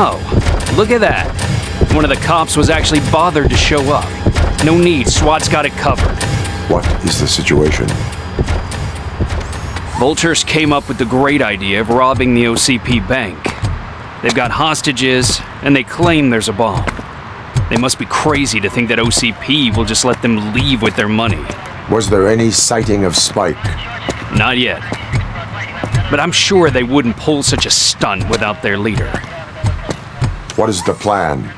Oh, look at that. One of the cops was actually bothered to show up. No need, SWAT's got it covered. What is the situation? Vultures came up with the great idea of robbing the OCP bank. They've got hostages, and they claim there's a bomb. They must be crazy to think that OCP will just let them leave with their money. Was there any sighting of Spike? Not yet. But I'm sure they wouldn't pull such a stunt without their leader. What is the plan?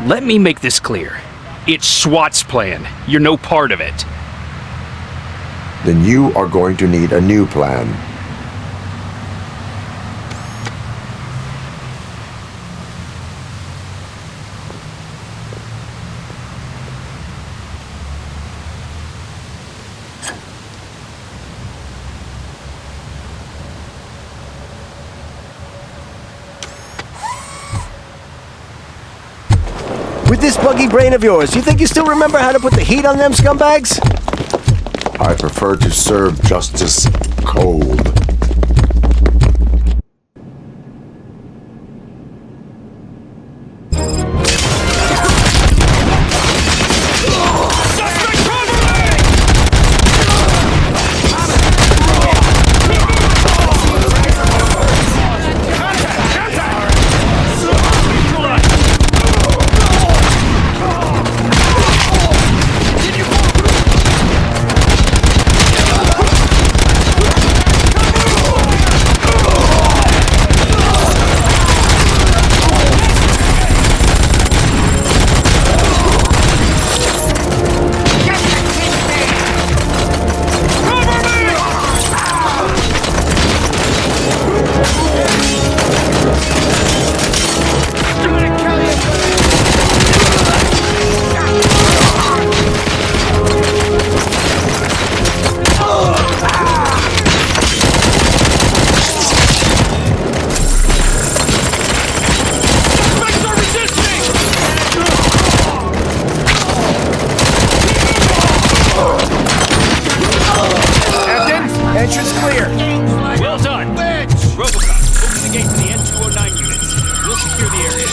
Let me make this clear. It's SWAT's plan. You're no part of it. Then you are going to need a new plan. With this buggy brain of yours, you think you still remember how to put the heat on them scumbags? I prefer to serve justice cold. Entrance clear. Well done. RoboCop, open the gate to the N209 units. We'll secure the area.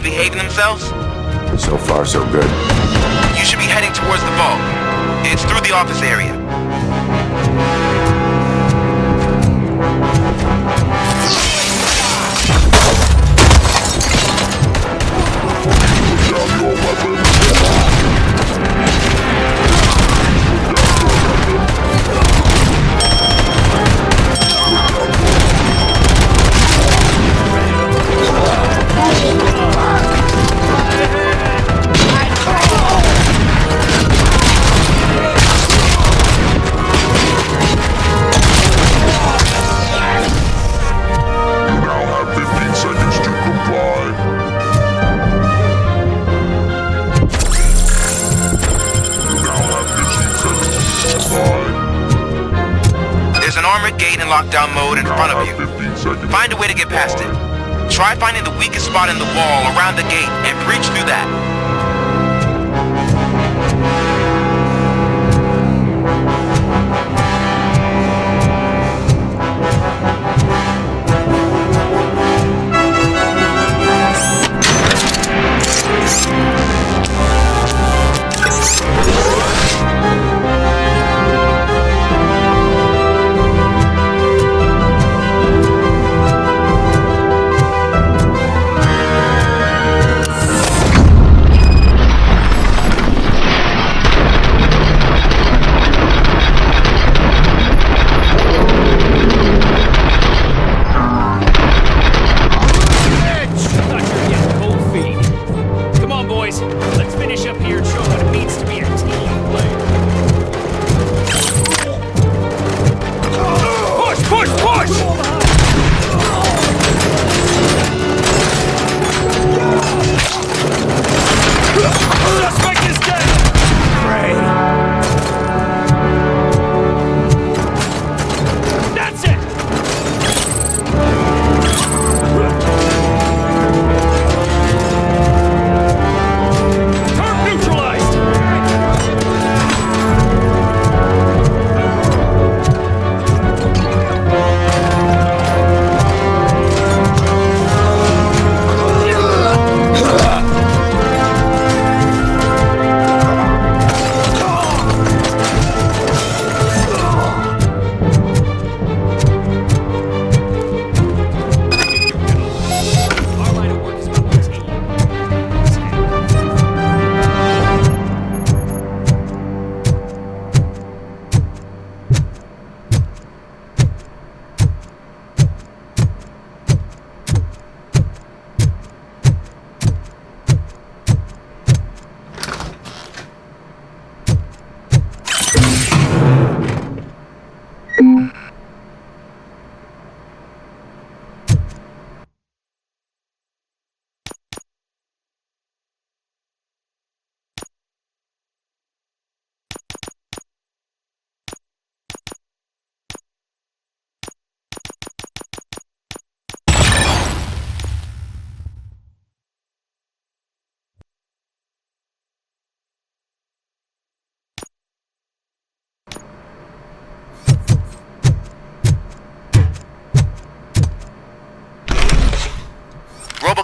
Behaving themselves? So far, so good. You should be heading towards the vault. It's through the office area. Lockdown mode in front of you. Find a way to get past it. Try finding the weakest spot in the wall around the gate and breach through that.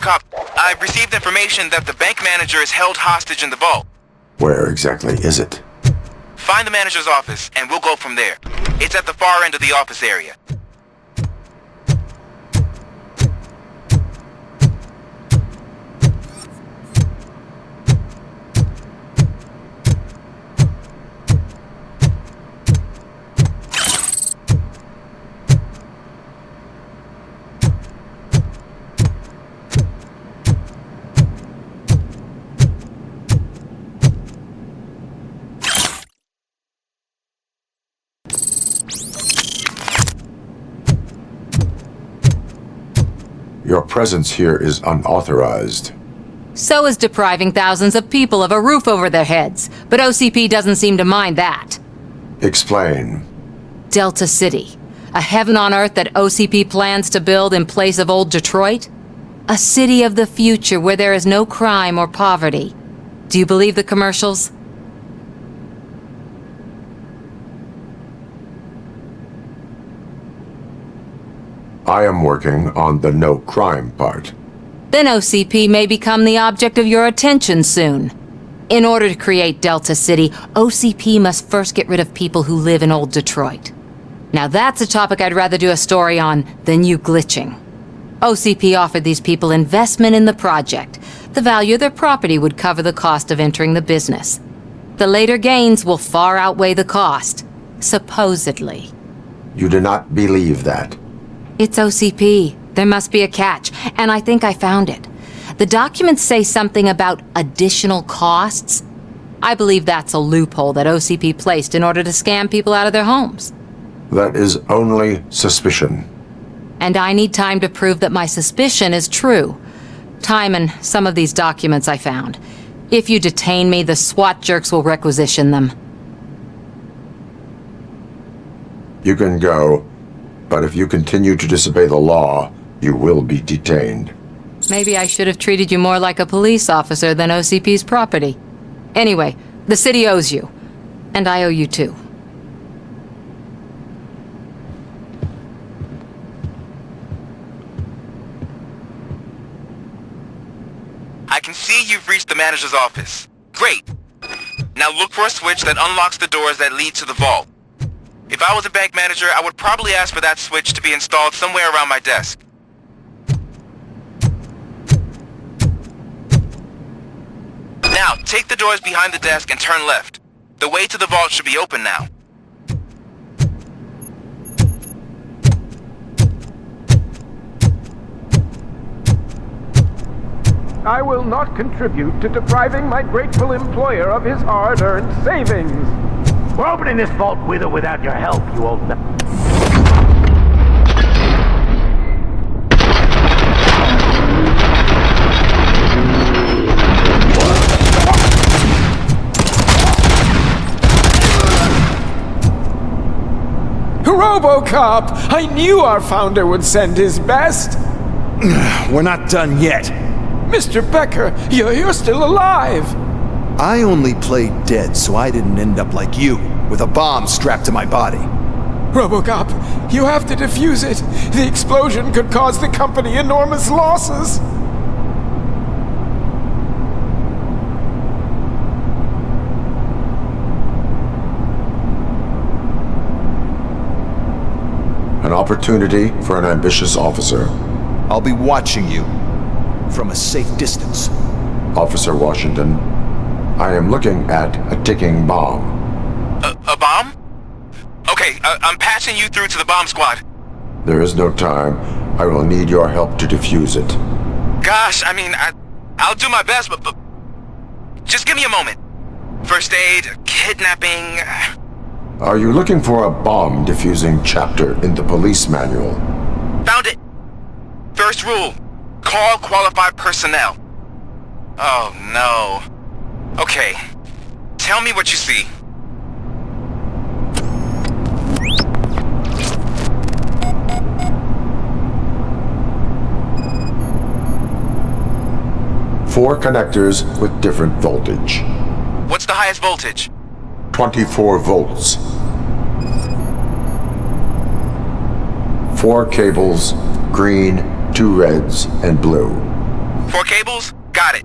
RoboCop, I've received information that the bank manager is held hostage in the vault. Where exactly is it? Find the manager's office, and we'll go from there. It's at the far end of the office area. Your presence here is unauthorized. So is depriving thousands of people of a roof over their heads, but OCP doesn't seem to mind that. Explain. Delta City, a heaven on earth that OCP plans to build in place of old Detroit? A city of the future where there is no crime or poverty. Do you believe the commercials? I am working on the no crime part. Then OCP may become the object of your attention soon. In order to create Delta City, OCP must first get rid of people who live in old Detroit. Now that's a topic I'd rather do a story on than you glitching. OCP offered these people investment in the project. The value of their property would cover the cost of entering the business. The later gains will far outweigh the cost, supposedly. You do not believe that. It's OCP. There must be a catch, and I think I found it. The documents say something about additional costs. I believe that's a loophole that OCP placed in order to scam people out of their homes. That is only suspicion. And I need time to prove that my suspicion is true. Time and some of these documents I found. If you detain me, the SWAT jerks will requisition them. You can go, but if you continue to disobey the law, you will be detained. Maybe I should have treated you more like a police officer than OCP's property. Anyway, the city owes you. And I owe you too. I can see you've reached the manager's office. Great. Now look for a switch that unlocks the doors that lead to the vault. If I was a bank manager, I would probably ask for that switch to be installed somewhere around my desk. Now, take the doors behind the desk and turn left. The way to the vault should be open now. I will not contribute to depriving my grateful employer of his hard-earned savings. We're opening this vault with or without your help, you old nut. RoboCop! I knew our founder would send his best! We're not done yet. Mr. Becker, you're still alive! I only played dead so I didn't end up like you, with a bomb strapped to my body. RoboCop, you have to defuse it. The explosion could cause the company enormous losses. An opportunity for an ambitious officer. I'll be watching you from a safe distance. Officer Washington, I am looking at a ticking bomb. A bomb? Okay, I'm patching you through to the bomb squad. There is no time. I will need your help to defuse it. Gosh, I mean, I'll do my best, but just give me a moment. First aid, kidnapping... Are you looking for a bomb defusing chapter in the police manual? Found it! First rule, call qualified personnel. Oh no. Okay, tell me what you see. Four connectors with different voltage. What's the highest voltage? 24 volts. 4 cables, green, 2 reds, and blue. 4 cables? Got it.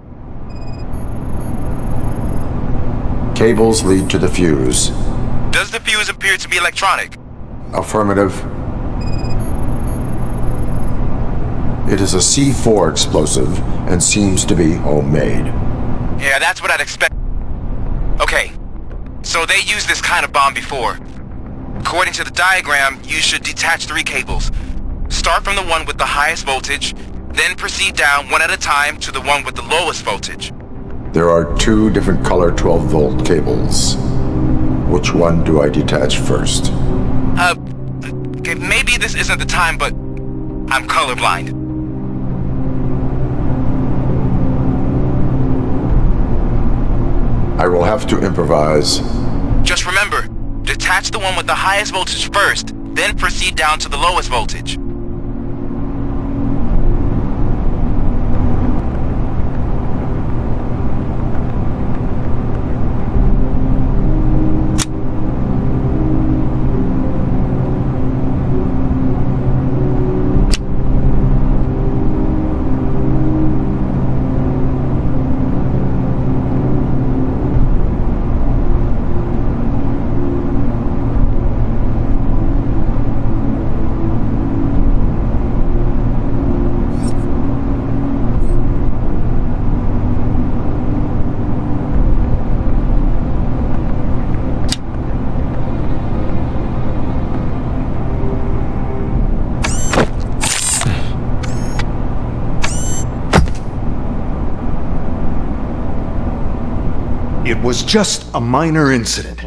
Cables lead to the fuse. Does the fuse appear to be electronic? Affirmative. It is a C4 explosive and seems to be homemade. Yeah, that's what I'd expect. Okay, so they used this kind of bomb before. According to the diagram, you should detach 3 cables. Start from the one with the highest voltage, then proceed down one at a time to the one with the lowest voltage. There are 2 different color 12-volt cables. Which one do I detach first? Okay, maybe this isn't the time, but I'm colorblind. I will have to improvise. Just remember, detach the one with the highest voltage first, then proceed down to the lowest voltage. It was just a minor incident.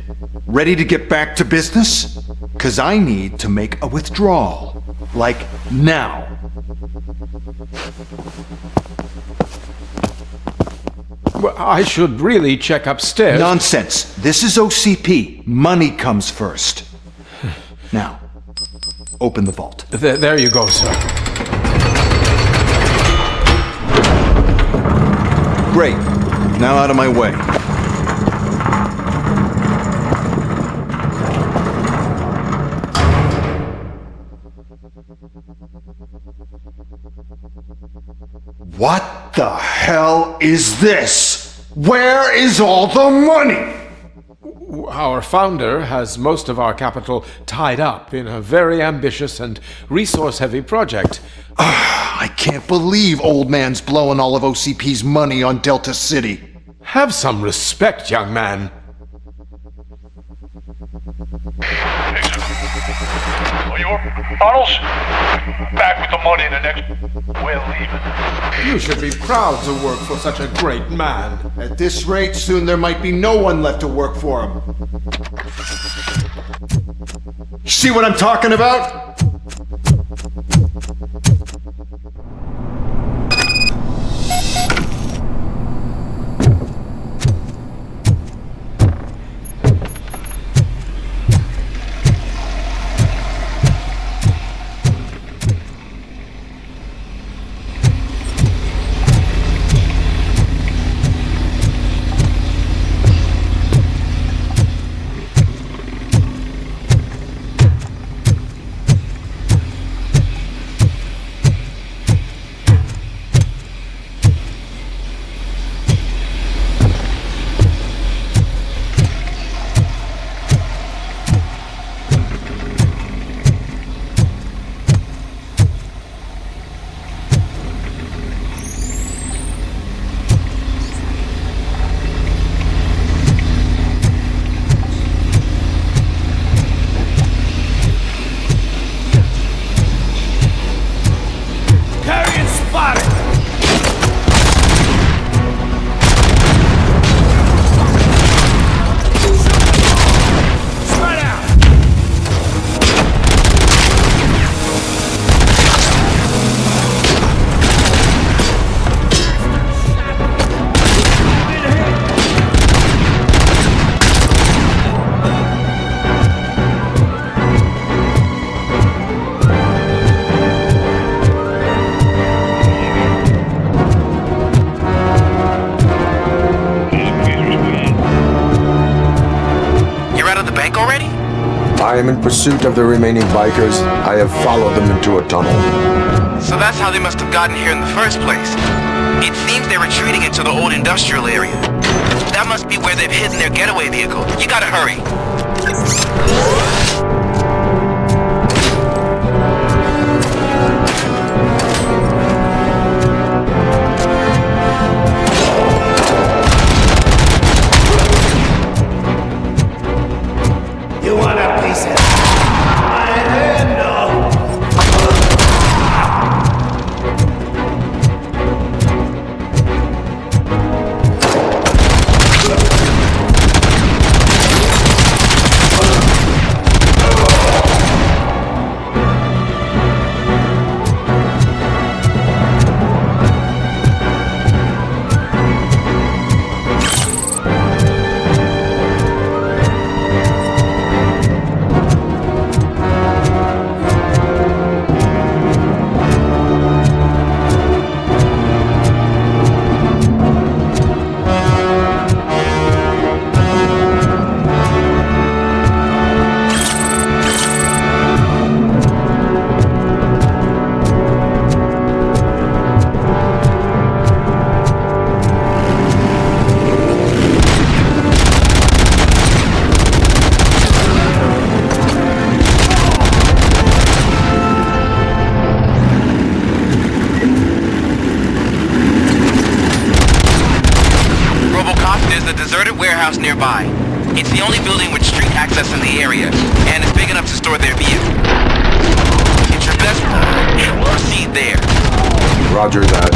Ready to get back to business? 'Cause I need to make a withdrawal. Like, now. Well, I should really check upstairs. Nonsense. This is OCP. Money comes first. Now, open the vault. There you go, sir. Great. Now out of my way. What the hell is this? Where is all the money? Our founder has most of our capital tied up in a very ambitious and resource-heavy project. I can't believe old man's blowing all of OCP's money on Delta City. Have some respect, young man. Well, you're Arnold's back with the money in the next. We're leaving. You should be proud to work for such a great man. At this rate, soon there might be no one left to work for him. See what I'm talking about? I am in pursuit of the remaining bikers. I have followed them into a tunnel. So that's how they must have gotten here in the first place. It seems they're retreating into the old industrial area. That must be where they've hidden their getaway vehicle. You gotta hurry. You want a piece of my handle? RoboCop, there's a deserted warehouse nearby. It's the only building with street access in the area, and it's big enough to store their vehicle. It's your best move. Proceed there. Roger that.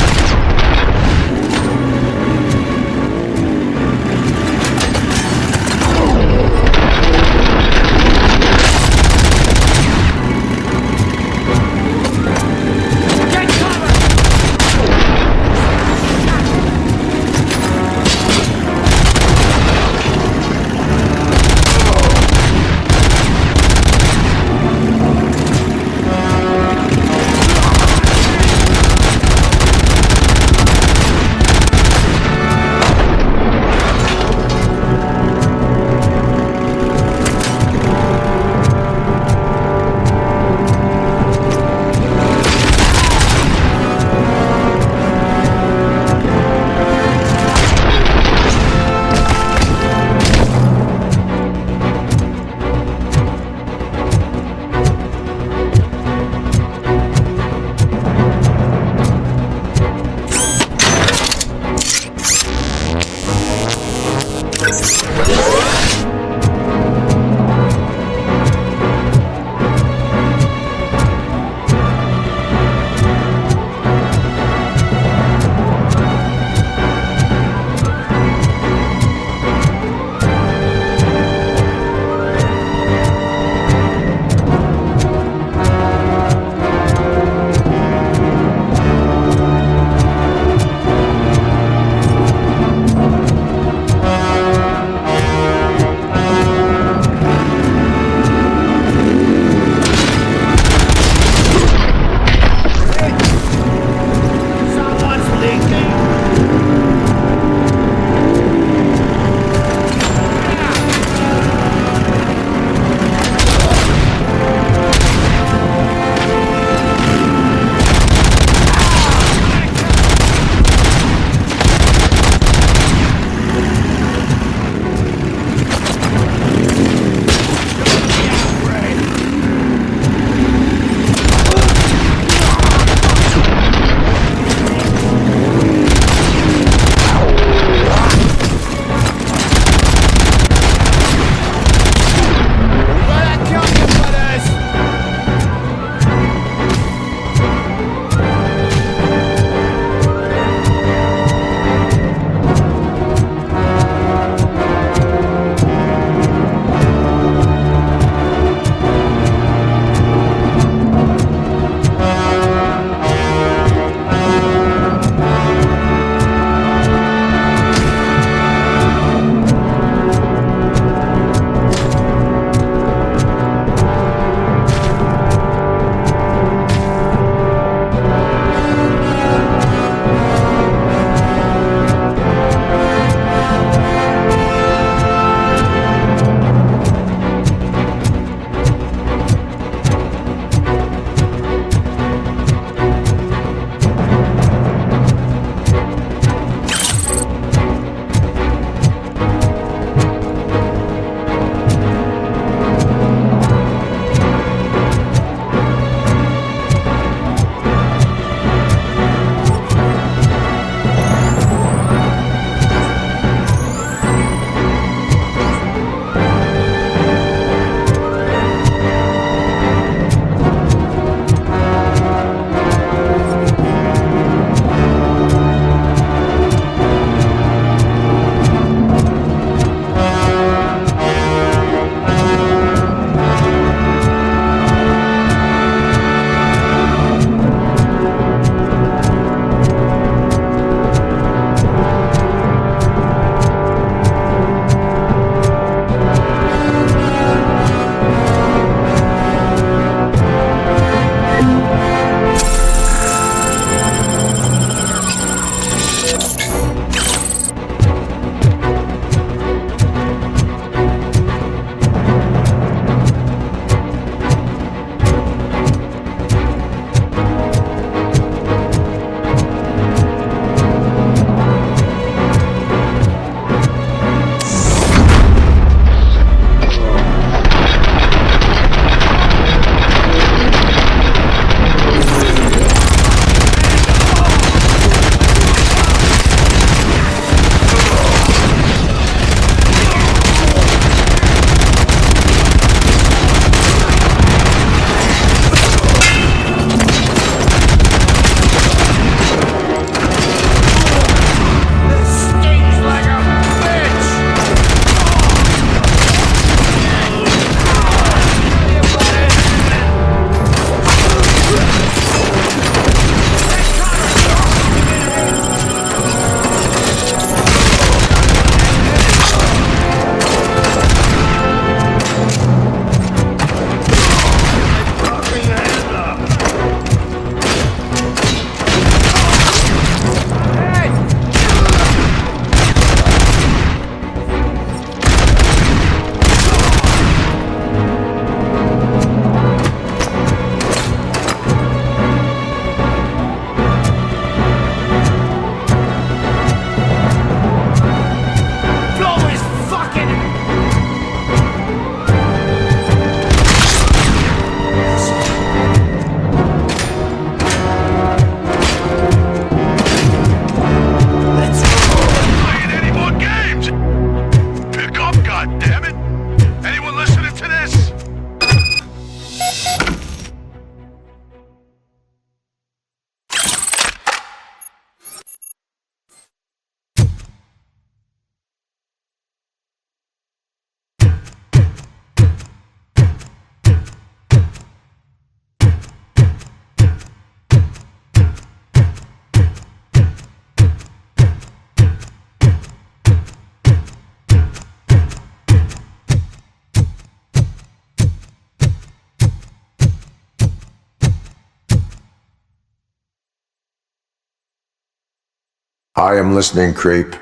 I am listening, creep.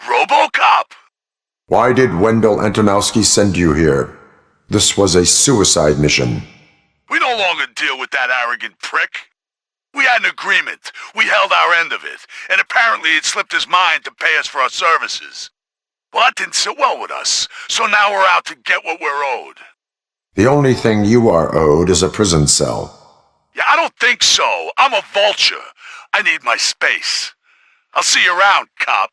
RoboCop! Why did Wendell Antonowski send you here? This was a suicide mission. We no longer deal with that arrogant prick. We had an agreement. We held our end of it, and apparently it slipped his mind to pay us for our services. Well, that didn't sit well with us, so now we're out to get what we're owed. The only thing you are owed is a prison cell. Yeah, I don't think so. I'm a vulture. I need my space. I'll see you around, cop.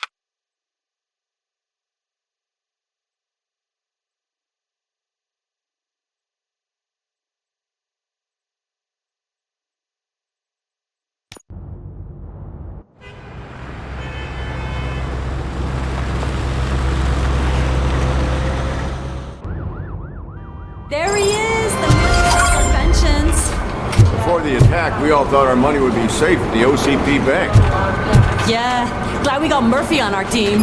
There he is, the Minister of Conventions. Before the attack, we all thought our money would be safe at the OCP Bank. Yeah, glad we got Murphy on our team.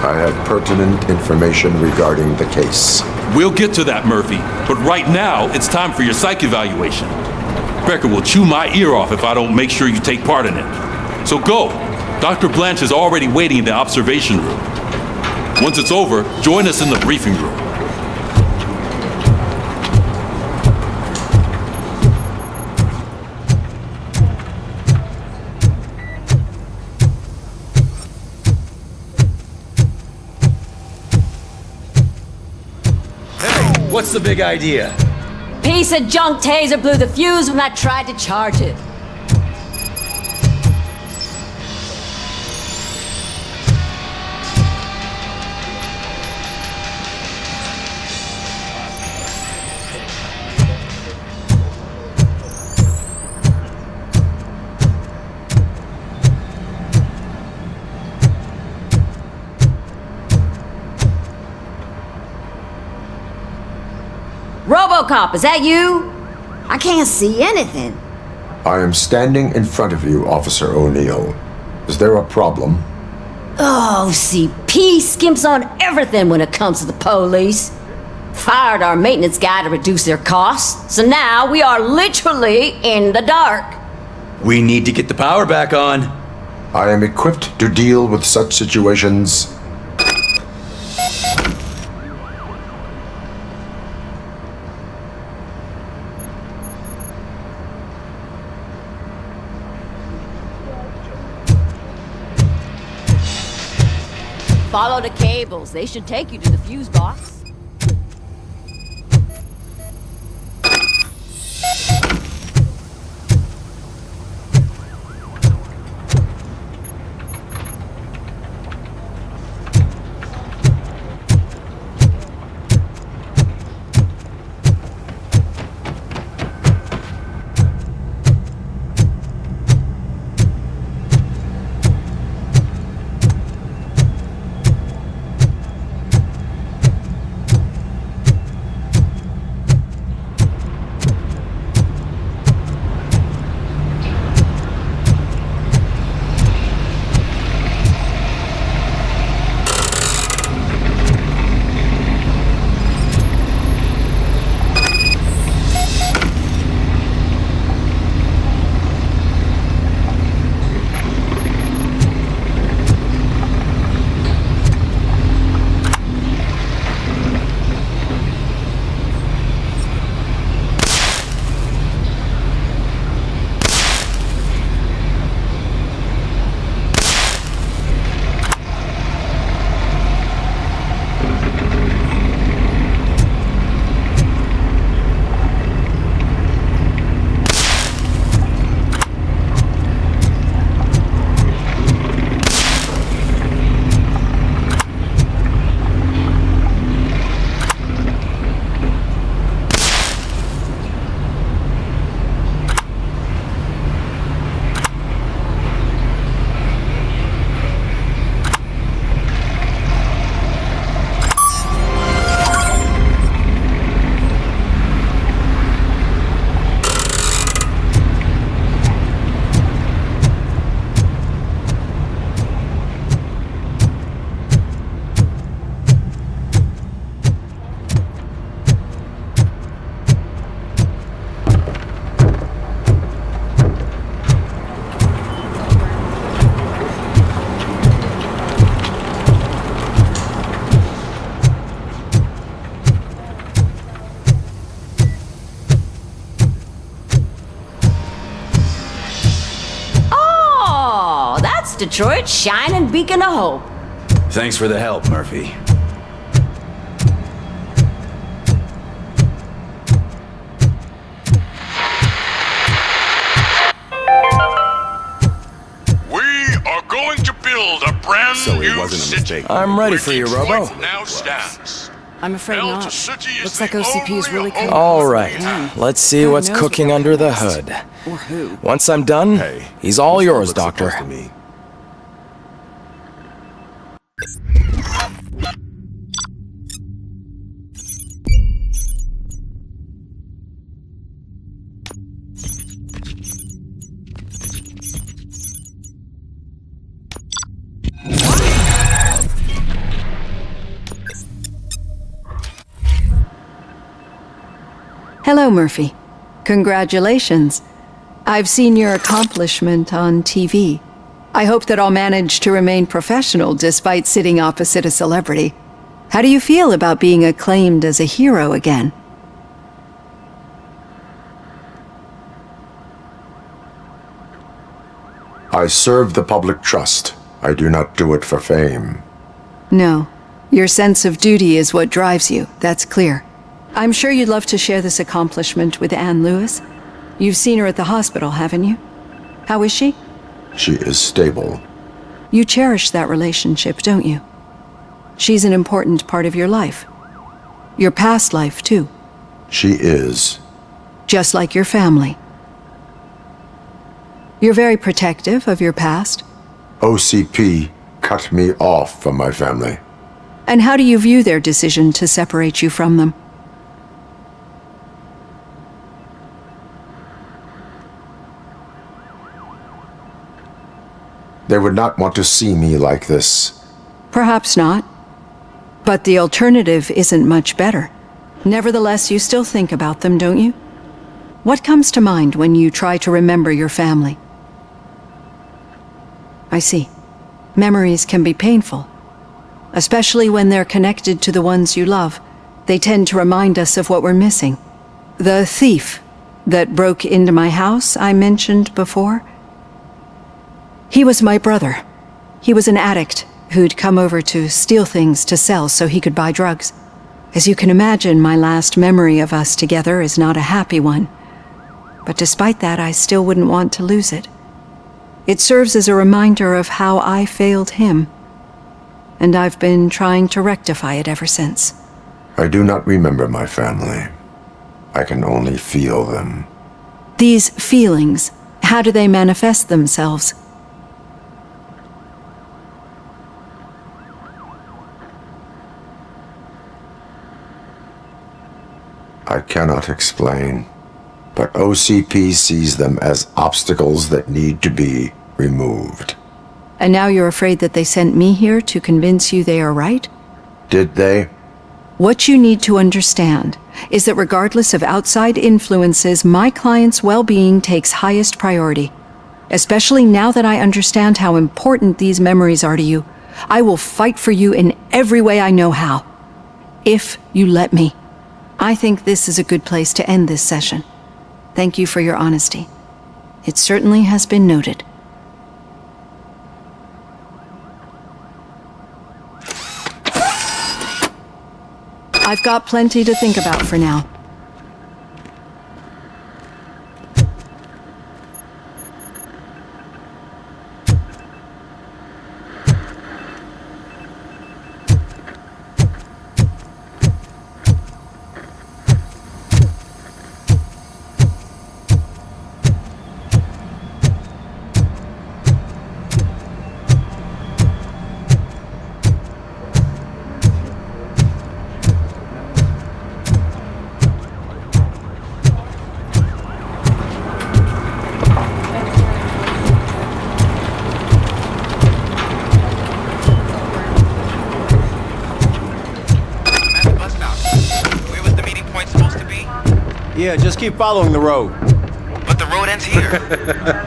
I have pertinent information regarding the case. We'll get to that, Murphy. But right now, it's time for your psych evaluation. Becker will chew my ear off if I don't make sure you take part in it. So go. Dr. Blanche is already waiting in the observation room. Once it's over, join us in the briefing room. Hey, what's the big idea? Piece of junk taser blew the fuse when I tried to charge it. RoboCop, is that you? I can't see anything. I am standing in front of you, Officer O'Neill. Is there a problem? Oh, CP skimps on everything when it comes to the police. Fired our maintenance guy to reduce their costs, so now we are literally in the dark. We need to get the power back on. I am equipped to deal with such situations. Follow the cables. They should take you to the fuse box. West Detroit's shining beacon of hope. Thanks for the help, Murphy. Going to build a brand new city. I'm ready for you, Robo. Now stands. I'm afraid not. Looks like OCP is really coming. All right, let's see what's cooking under the hood. Or who? Once I'm done, he's all yours, Doctor. Hello, Murphy. Congratulations. I've seen your accomplishment on TV. I hope that I'll manage to remain professional despite sitting opposite a celebrity. How do you feel about being acclaimed as a hero again? I serve the public trust. I do not do it for fame. No. Your sense of duty is what drives you, that's clear. I'm sure you'd love to share this accomplishment with Anne Lewis. You've seen her at the hospital, haven't you? How is she? She is stable. You cherish that relationship, don't you? She's an important part of your life. Your past life, too. She is. Just like your family. You're very protective of your past. OCP cut me off from my family. And how do you view their decision to separate you from them? They would not want to see me like this. Perhaps not. But the alternative isn't much better. Nevertheless, you still think about them, don't you? What comes to mind when you try to remember your family? I see. Memories can be painful. Especially when they're connected to the ones you love. They tend to remind us of what we're missing. The thief that broke into my house I mentioned before. He was my brother. He was an addict who'd come over to steal things to sell so he could buy drugs. As you can imagine, my last memory of us together is not a happy one. But despite that, I still wouldn't want to lose it. It serves as a reminder of how I failed him. And I've been trying to rectify it ever since. I do not remember my family. I can only feel them. These feelings, how do they manifest themselves? I cannot explain, but OCP sees them as obstacles that need to be removed. And now you're afraid that they sent me here to convince you they are right? Did they? What you need to understand is that regardless of outside influences, my client's well-being takes highest priority. Especially now that I understand how important these memories are to you, I will fight for you in every way I know how. If you let me. I think this is a good place to end this session. Thank you for your honesty. It certainly has been noted. I've got plenty to think about for now. Yeah, just keep following the road. But the road ends here.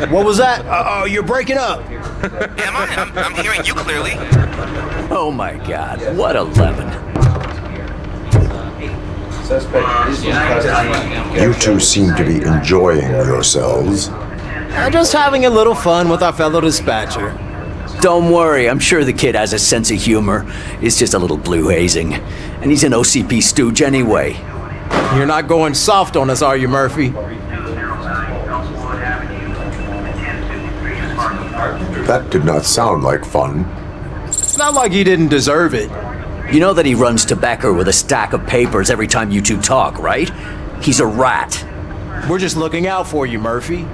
What was that? Uh-oh, you're breaking up. Am I? I'm hearing you clearly. Oh my god, what a lemon. You two seem to be enjoying yourselves. Just having a little fun with our fellow dispatcher. Don't worry, I'm sure the kid has a sense of humor. It's just a little blue hazing. And he's an OCP stooge anyway. You're not going soft on us, are you, Murphy? That did not sound like fun. It's not like he didn't deserve it. You know that he runs to Becker with a stack of papers every time you two talk, right? He's a rat. We're just looking out for you, Murphy.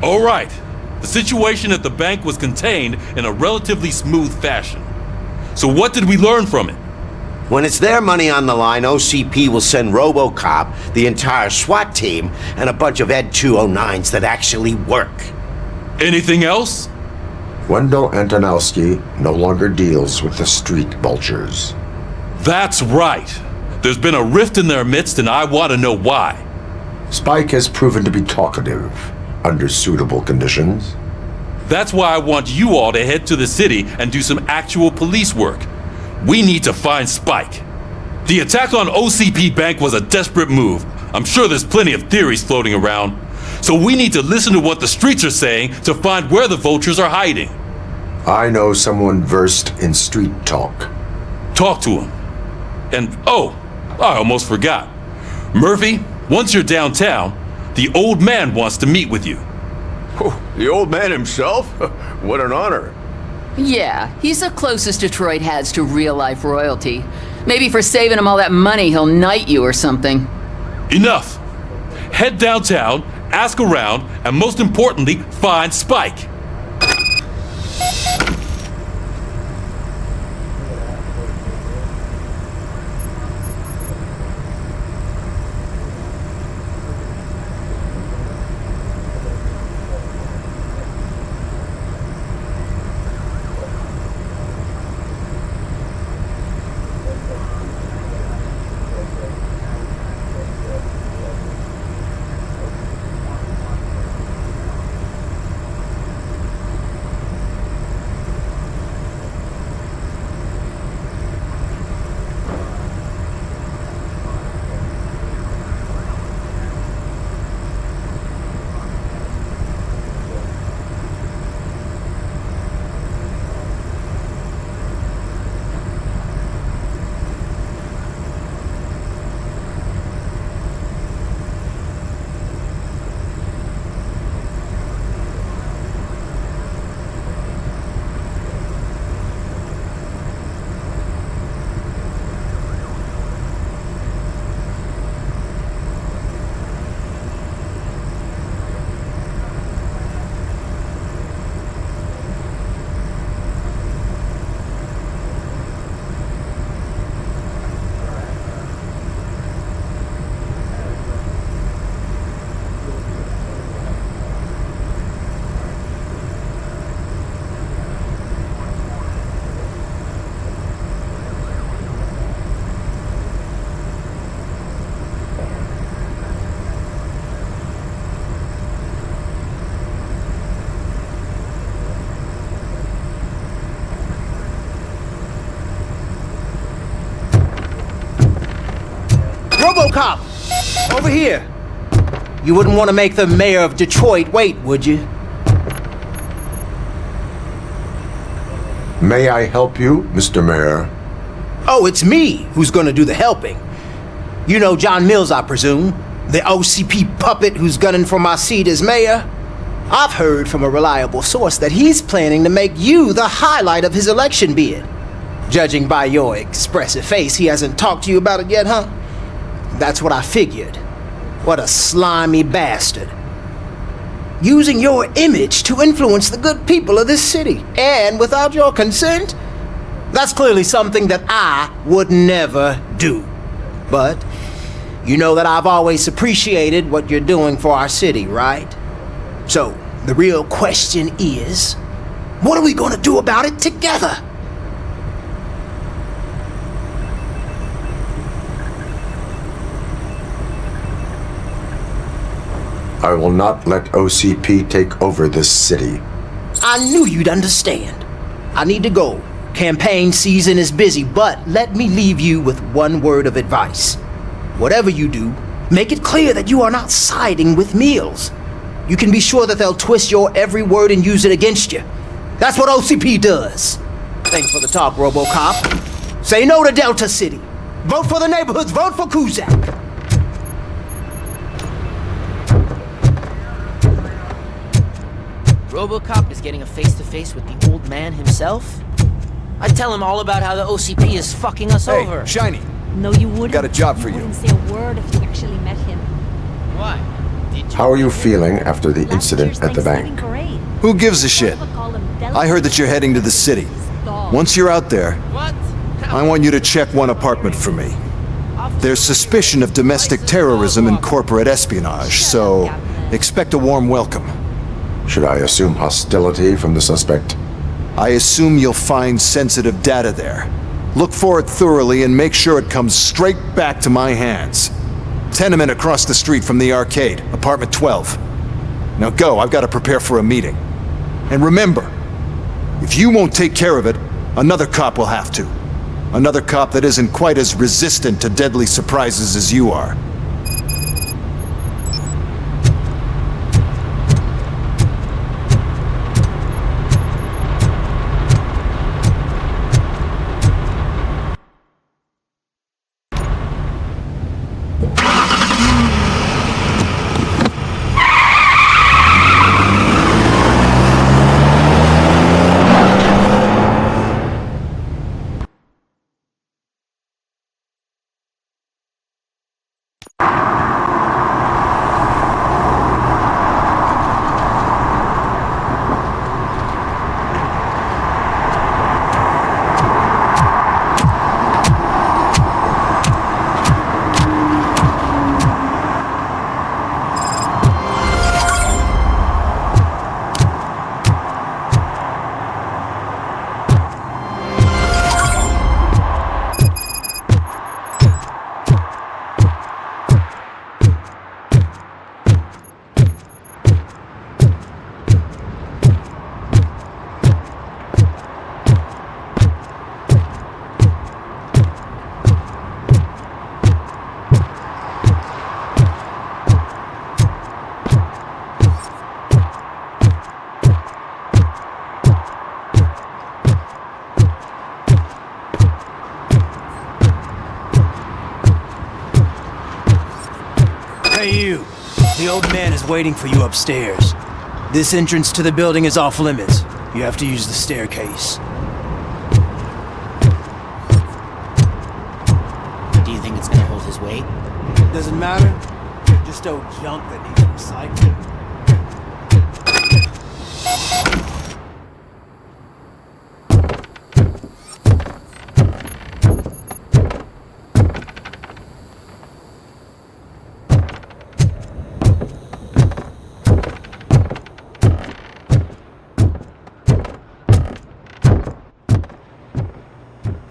All right. The situation at the bank was contained in a relatively smooth fashion. So what did we learn from it? When it's their money on the line, OCP will send RoboCop, the entire SWAT team, and a bunch of Ed 209s that actually work. Anything else? Wendell Antonowski no longer deals with the street vultures. That's right. There's been a rift in their midst, and I want to know why. Spike has proven to be talkative under suitable conditions. That's why I want you all to head to the city and do some actual police work. We need to find Spike. The attack on OCP Bank was a desperate move. I'm sure there's plenty of theories floating around. So we need to listen to what the streets are saying to find where the vultures are hiding. I know someone versed in street talk. Talk to him. And oh, I almost forgot. Murphy, once you're downtown, the old man wants to meet with you. Oh, the old man himself? What an honor. Yeah, he's the closest Detroit has to real-life royalty. Maybe for saving him all that money, he'll knight you or something. Enough. Head downtown, ask around, and most importantly, find Spike. RoboCop! Over here! You wouldn't want to make the mayor of Detroit wait, would you? May I help you, Mr. Mayor? Oh, it's me who's gonna do the helping. You know John Mills, I presume? The OCP puppet who's gunning for my seat as mayor? I've heard from a reliable source that he's planning to make you the highlight of his election bid. Judging by your expressive face, he hasn't talked to you about it yet, huh? That's what I figured. What a slimy bastard. Using your image to influence the good people of this city, and without your consent? That's clearly something that I would never do. But you know that I've always appreciated what you're doing for our city, right? So, the real question is, what are we gonna do about it together? I will not let OCP take over this city. I knew you'd understand. I need to go. Campaign season is busy, but let me leave you with one word of advice. Whatever you do, Make it clear that you are not siding with Mills. You can be sure that they'll twist your every word and use it against you. That's what OCP does. Thanks for the talk, RoboCop. Say no to Delta City. Vote for the neighborhoods. Vote for Kuzak. RoboCop is getting a face-to-face with the old man himself? I'd tell him all about how the OCP is fucking us over. Hey, Shiny. No, you wouldn't. Got a job for You you. wouldn't say a word if you actually met him. Why? How are you feeling after the incident at the bank? Who gives a shit? I heard that you're heading to the city. Once you're out there, I want you to check one apartment for me. There's suspicion of domestic terrorism and corporate espionage, so expect a warm welcome. Should I assume hostility from the suspect? I assume you'll find sensitive data there. Look for it thoroughly and make sure it comes straight back to my hands. Tenement across the street from the arcade, apartment 12. Now go, I've got to prepare for a meeting. And remember, if you won't take care of it, another cop will have to. Another cop that isn't quite as resistant to deadly surprises as you are. Hey you, the old man is waiting for you upstairs. This entrance to the building is off limits. You have to use the staircase. Do you think it's gonna hold his weight? Doesn't matter. Just old junk that needs recycling.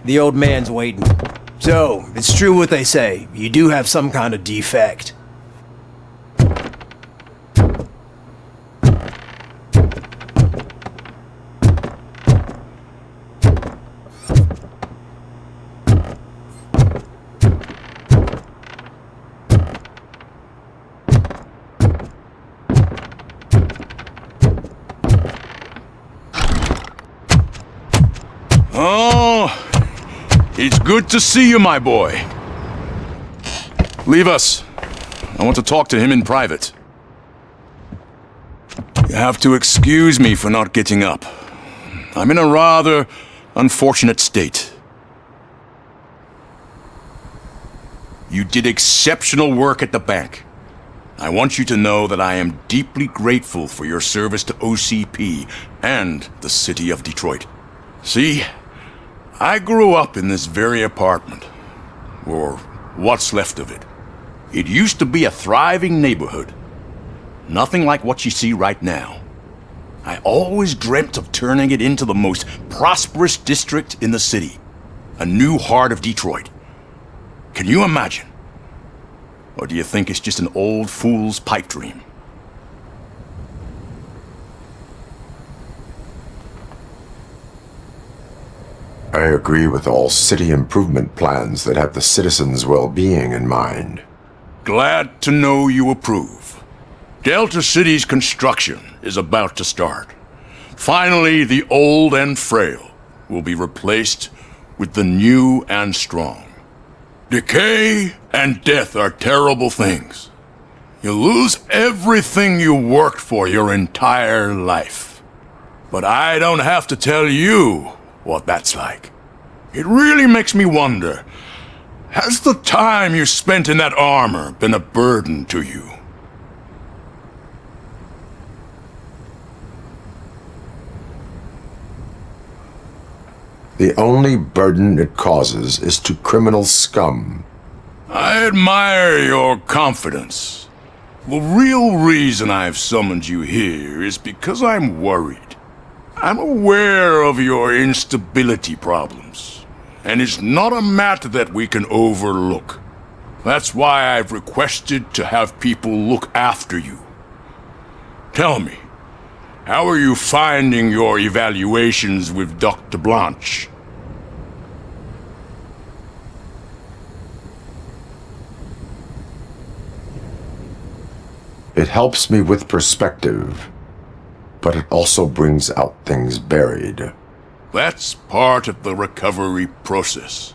The old man's waiting. So, it's true what they say. You do have some kind of defect. Oh, it's good to see you, my boy. Leave us. I want to talk to him in private. You have to excuse me for not getting up. I'm in a rather unfortunate state. You did exceptional work at the bank. I want you to know that I am deeply grateful for your service to OCP and the city of Detroit. See, I grew up in this very apartment, or what's left of it. It used to be a thriving neighborhood. Nothing like what you see right now. I always dreamt of turning it into the most prosperous district in the city. A new heart of Detroit. Can you imagine? Or do you think it's just an old fool's pipe dream? I agree with all city improvement plans that have the citizens' well-being in mind. Glad to know you approve. Delta City's construction is about to start. Finally, the old and frail will be replaced with the new and strong. Decay and death are terrible things. You lose everything you worked for your entire life. But I don't have to tell you what that's like. It really makes me wonder, has the time you spent in that armor been a burden to you? The only burden it causes is to criminal scum. I admire your confidence. The real reason I've summoned you here is because I'm worried. I'm aware of your instability problems, and it's not a matter that we can overlook. That's why I've requested to have people look after you. Tell me, how are you finding your evaluations with Dr. Blanche? It helps me with perspective, but it also brings out things buried. That's part of the recovery process.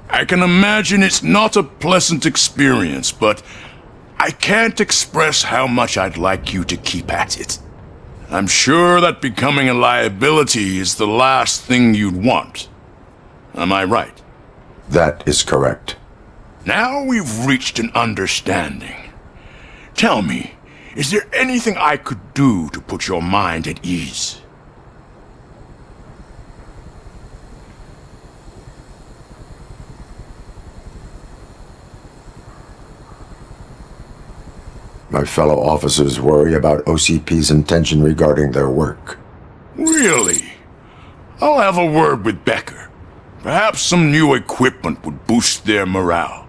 I can imagine it's not a pleasant experience, but I can't express how much I'd like you to keep at it. I'm sure that becoming a liability is the last thing you'd want. Am I right? That is correct. Now we've reached an understanding. Tell me, is there anything I could do to put your mind at ease? My fellow officers worry about OCP's intention regarding their work. Really? I'll have a word with Becker. Perhaps some new equipment would boost their morale.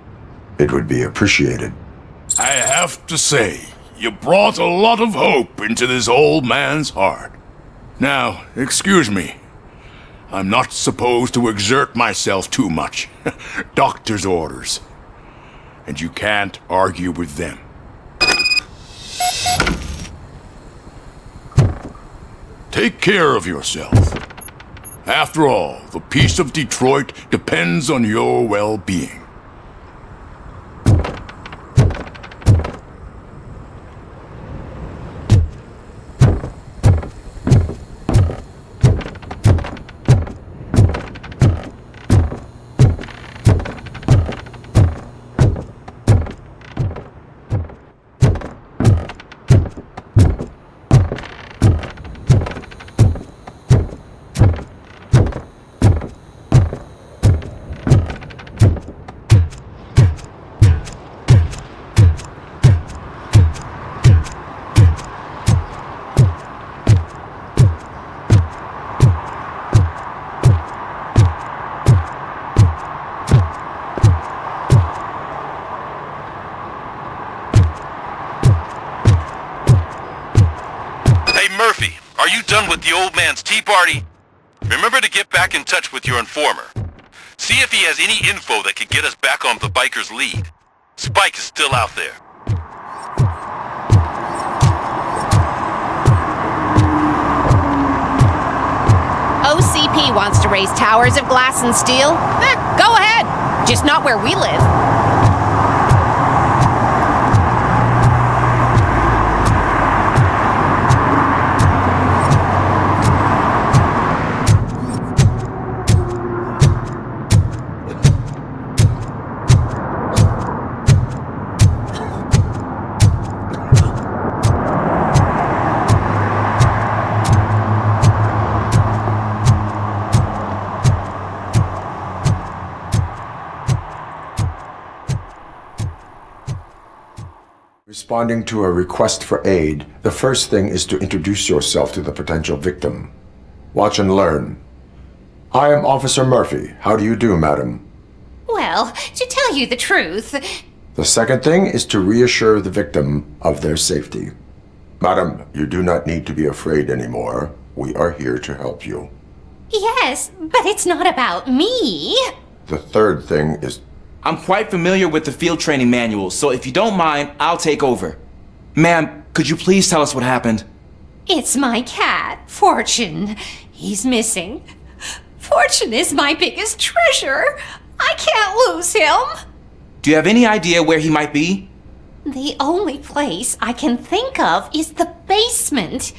It would be appreciated. I have to say, you brought a lot of hope into this old man's heart. Now, excuse me. I'm not supposed to exert myself too much. Doctor's orders. And you can't argue with them. Take care of yourself. After all, the peace of Detroit depends on your well-being. Are you done with the old man's tea party? Remember to get back in touch with your informer. See if he has any info that could get us back on the biker's lead. Spike is still out there. OCP wants to raise towers of glass and steel? Go ahead! Just not where we live. Responding to a request for aid, the first thing is to introduce yourself to the potential victim. Watch and learn. I am Officer Murphy. How do you do, madam? Well, to tell you the truth... The second thing is to reassure the victim of their safety. Madam, you do not need to be afraid anymore. We are here to help you. Yes, but it's not about me. The third thing is I'm quite familiar with the field training manuals, so if you don't mind, I'll take over. Ma'am, could you please tell us what happened? It's my cat, Fortune. He's missing. Fortune is my biggest treasure. I can't lose him. Do you have any idea where he might be? The only place I can think of is the basement.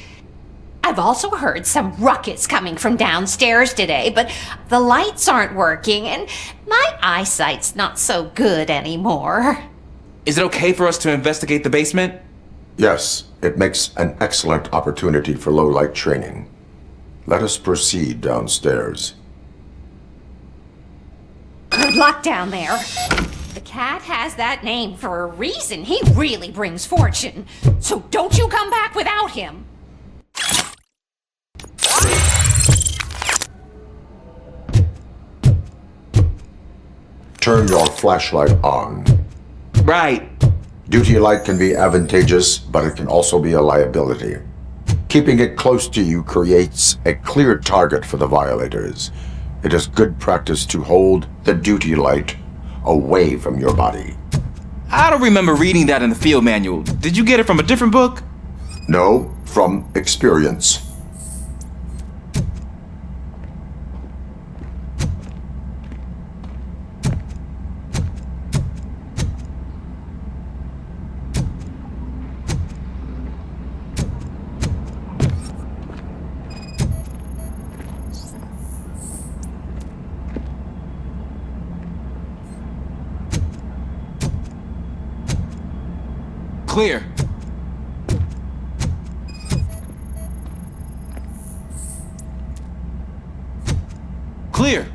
I've also heard some ruckus coming from downstairs today, but the lights aren't working and my eyesight's not so good anymore. Is it okay for us to investigate the basement? Yes, it makes an excellent opportunity for low-light training. Let us proceed downstairs. Good luck down there. The cat has that name for a reason. He really brings fortune. So don't you come back without him. Turn your flashlight on. Right. Duty light can be advantageous, but it can also be a liability. Keeping it close to you creates a clear target for the violators. It is good practice to hold the duty light away from your body. I don't remember reading that in the field manual. Did you get it from a different book? No, from experience. Clear. Clear.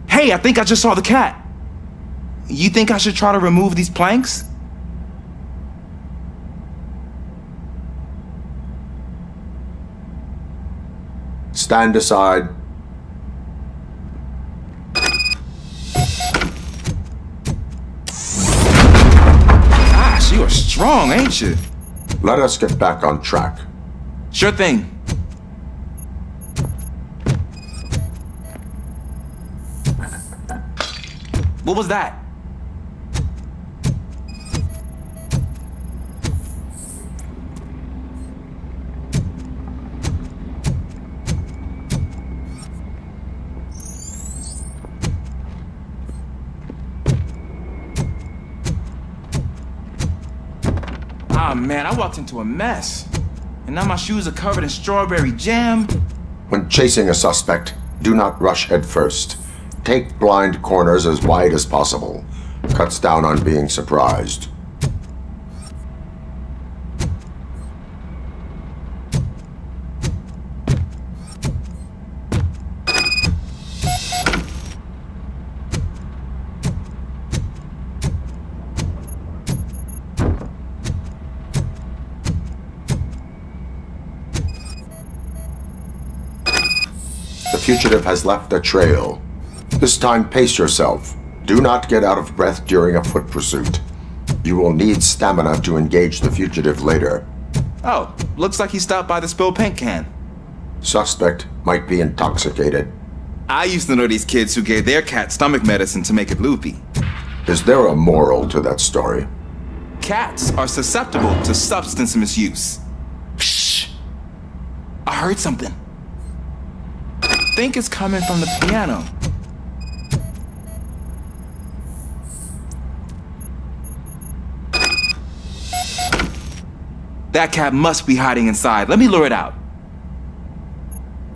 Hey, I think I just saw the cat. You think I should try to remove these planks? Stand aside. You're strong, ain't you? Let us get back on track. Sure thing. What was that? Ah, man, I walked into a mess. And now my shoes are covered in strawberry jam. When chasing a suspect, do not rush head first. Take blind corners as wide as possible. Cuts down on being surprised. The fugitive has left a trail. This time, pace yourself. Do not get out of breath during a foot pursuit. You will need stamina to engage the fugitive later. Oh, looks like he stopped by the spilled paint can. Suspect might be intoxicated. I used to know these kids who gave their cat stomach medicine to make it loopy. Is there a moral to that story? Cats are susceptible to substance misuse. Shh! I heard something. I think it's coming from the piano. That cat must be hiding inside. Let me lure it out.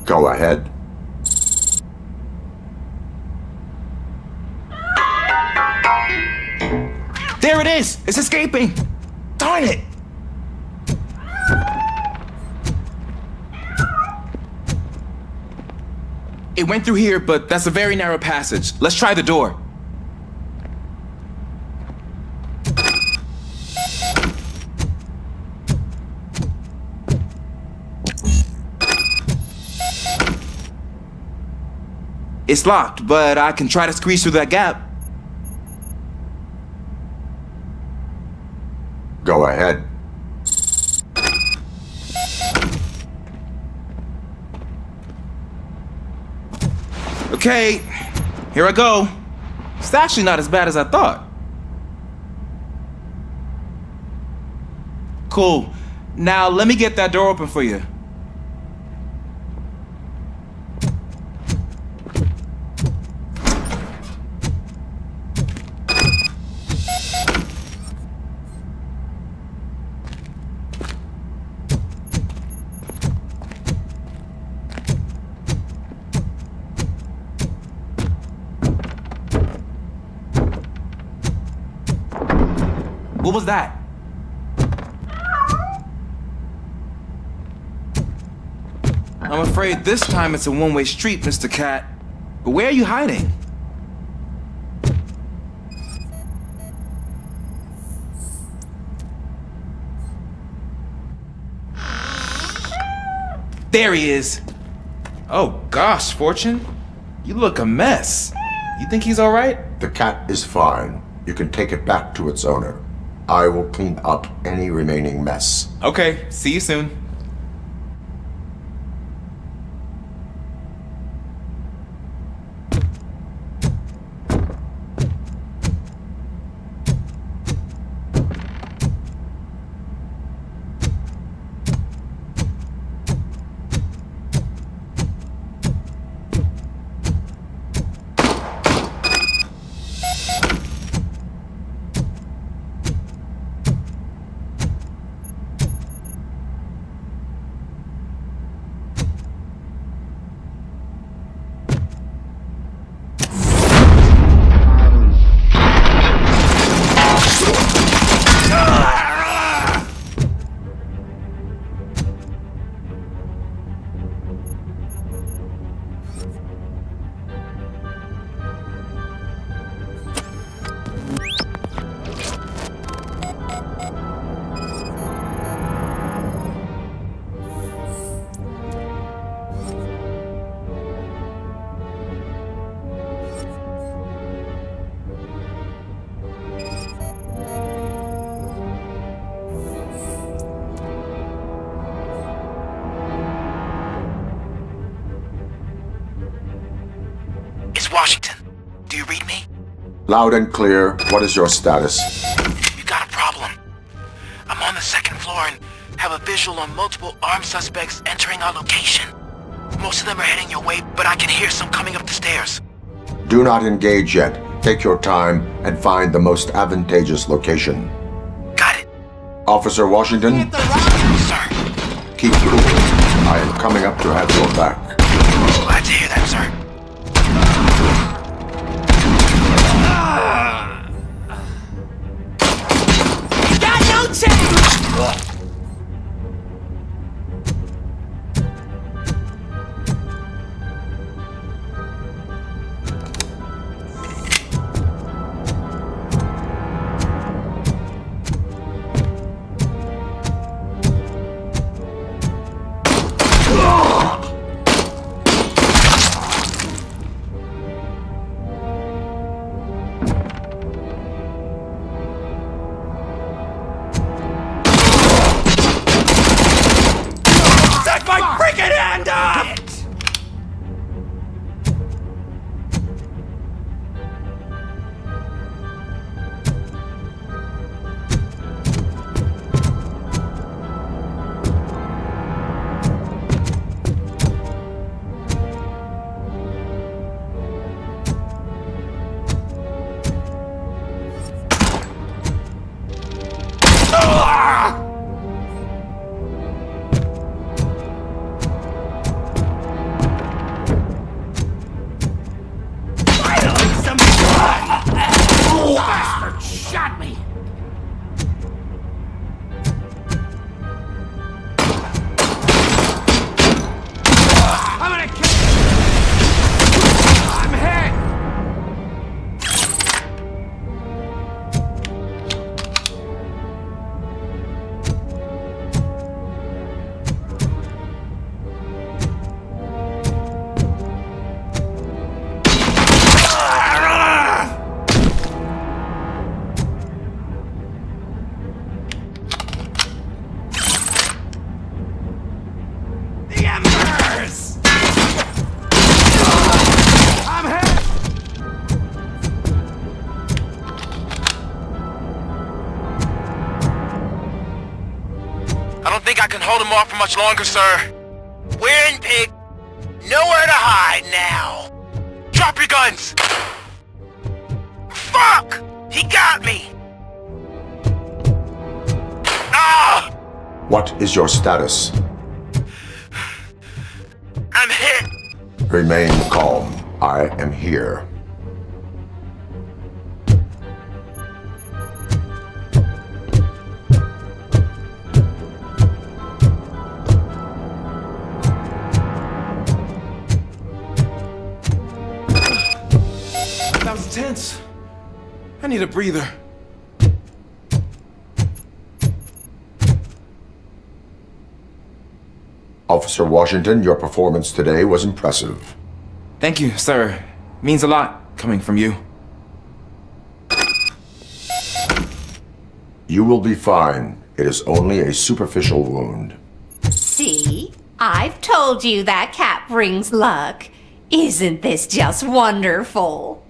Go ahead. There it is! It's escaping! Darn it! It went through here, but that's a very narrow passage. Let's try the door. It's locked, but I can try to squeeze through that gap. Go ahead. Okay, here I go. It's actually not as bad as I thought. Cool. Now let me get that door open for you. What was that? I'm afraid this time it's a one-way street, Mr. Cat. But where are you hiding? There he is. Oh gosh, Fortune. You look a mess. You think he's alright? The cat is fine. You can take it back to its owner. I will clean up any remaining mess. Okay, see you soon. Washington, do you read me? Loud and clear. What is your status? You got a problem. I'm on the second floor and have a visual on multiple armed suspects entering our location. Most of them are heading your way, but I can hear some coming up the stairs. Do not engage yet. Take your time and find the most advantageous location. Got it. Officer Washington? Sir. Keep cool. I am coming up to have your back. Glad to hear that, sir. think I can hold him off for much longer, sir. We're in pig. Nowhere to hide now. Drop your guns! Fuck! He got me! Ah! What is your status? I'm hit! Remain calm. I am here. That was intense. I need a breather. Officer Washington, your performance today was impressive. Thank you, sir. Means a lot coming from you. You will be fine. It is only a superficial wound. See? I've told you that cat brings luck. Isn't this just wonderful?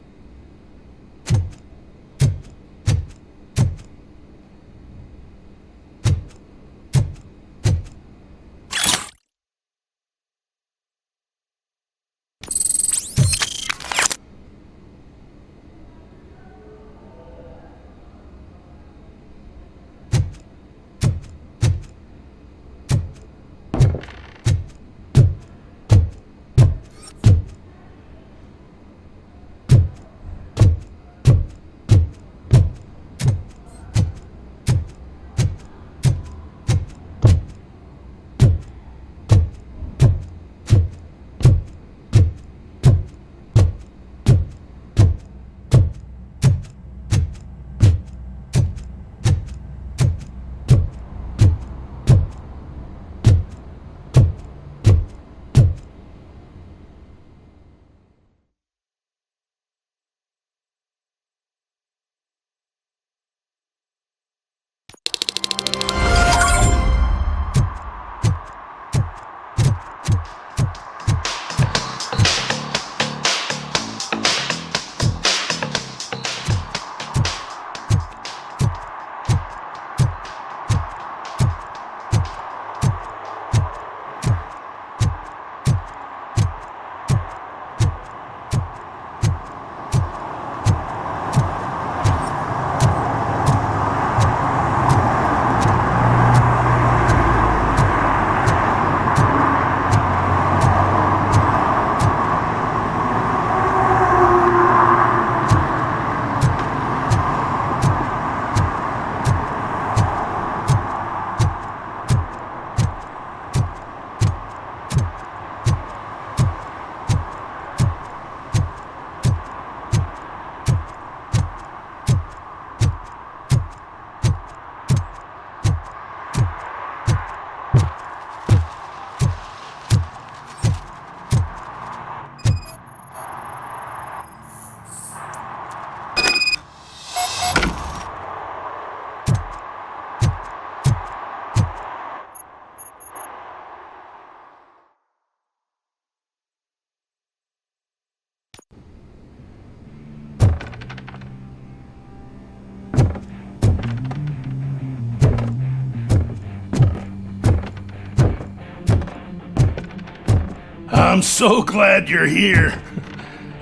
I'm so glad you're here.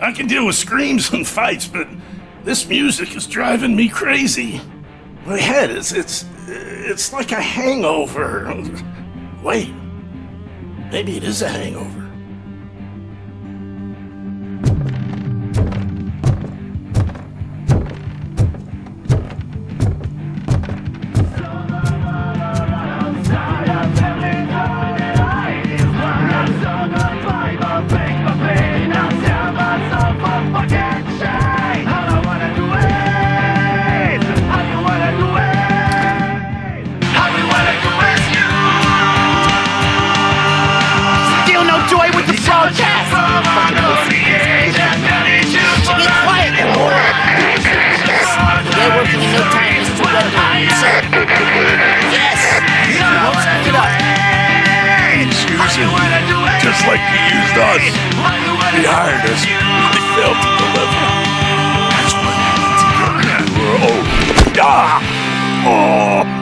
I can deal with screams and fights, but this music is driving me crazy. My head it's like a hangover. Wait, maybe it is a hangover. Just like you used us. He hired us. He failed to deliver. That's what happened to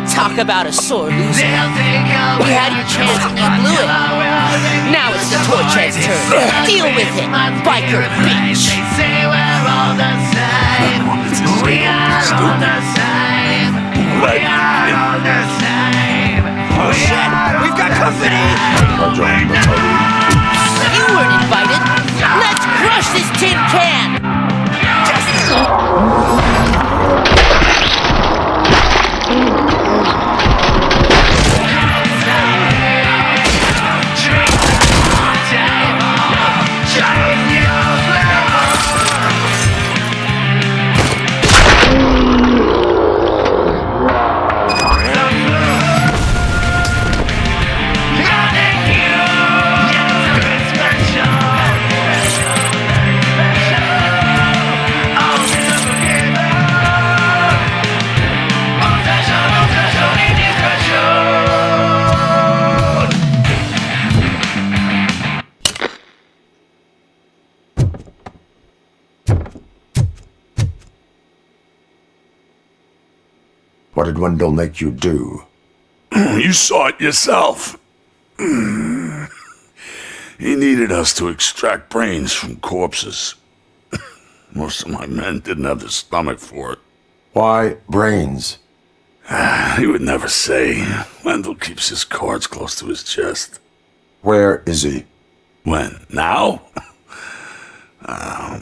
you. Talk about a sore loser. beachhead's turn. Deal with it, biker bitch. Oh shit, we've got company! You weren't invited. Let's crush this tin can! What did Wendell make you do? You saw it yourself. He needed us to extract brains from corpses. Most of my men didn't have the stomach for it. Why brains? He would never say. Wendell keeps his cards close to his chest. Where is he? When? Now?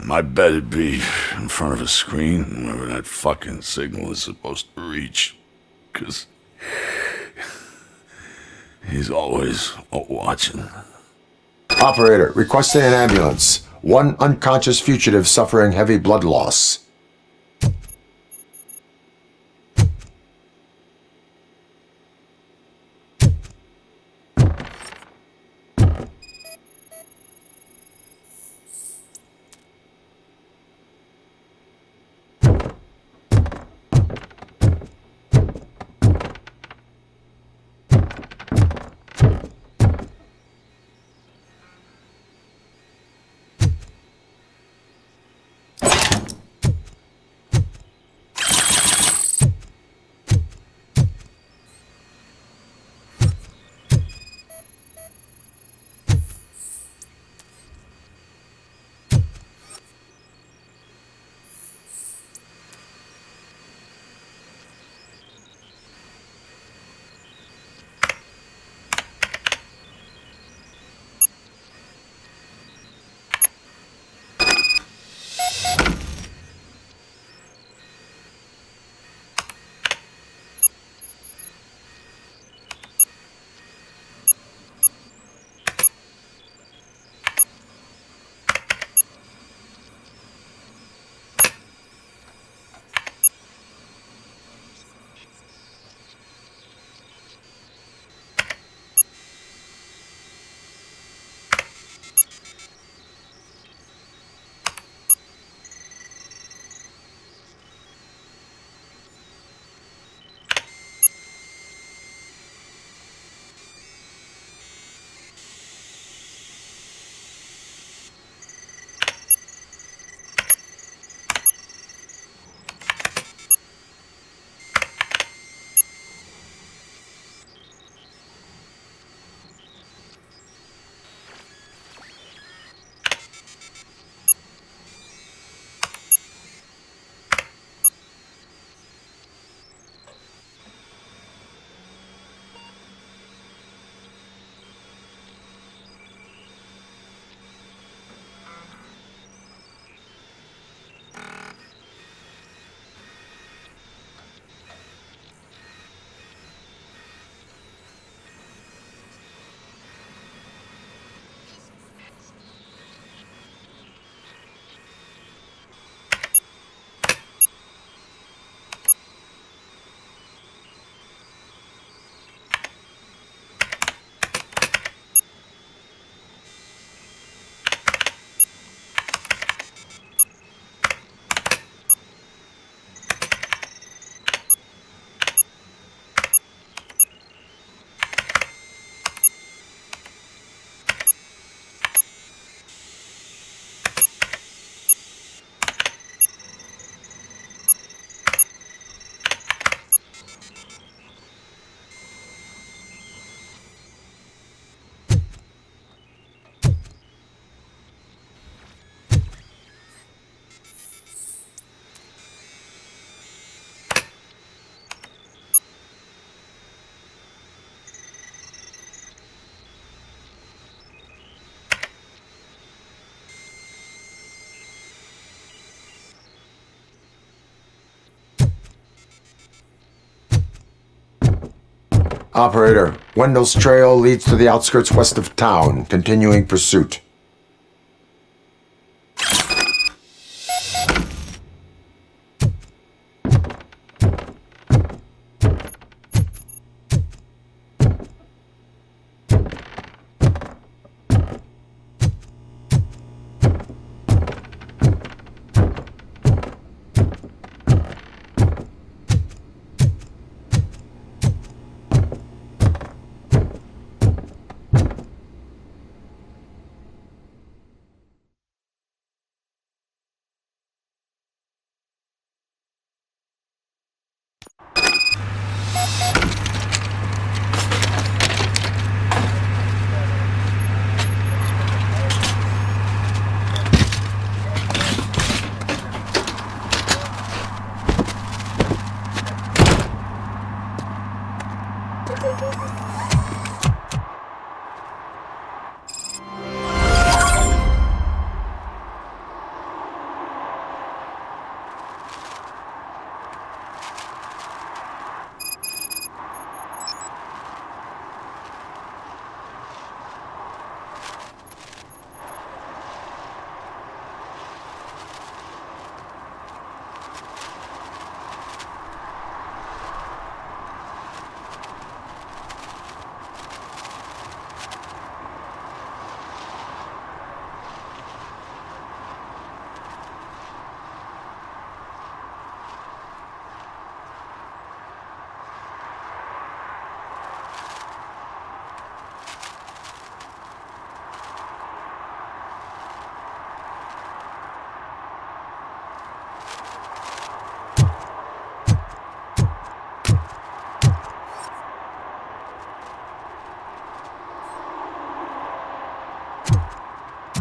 My bet it'd be in front of a screen, wherever that fucking signal is supposed to reach. 'Cause he's always watching. Operator, requesting an ambulance. One unconscious fugitive suffering heavy blood loss. Operator, Wendell's trail leads to the outskirts west of town, continuing pursuit.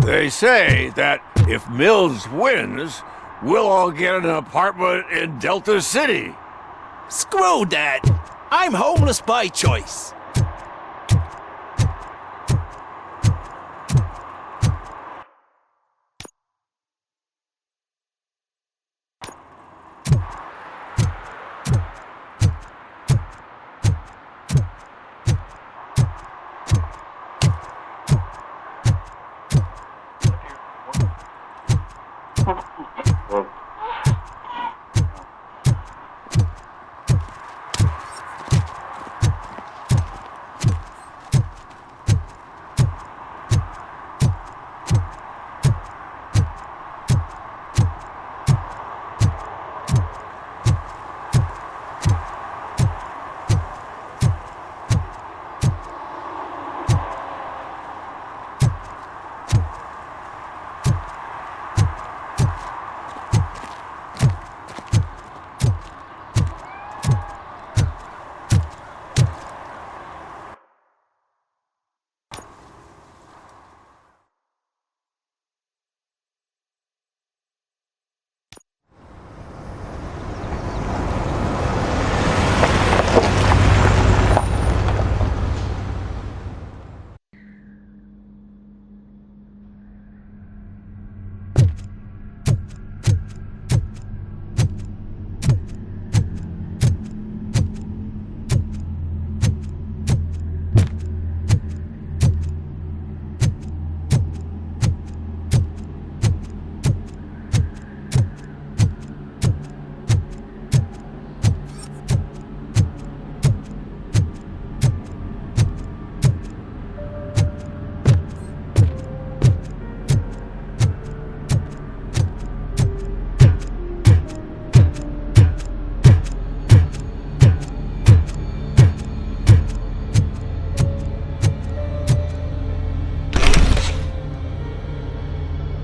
They say that if Mills wins, we'll all get an apartment in Delta City. Screw that! I'm homeless by choice.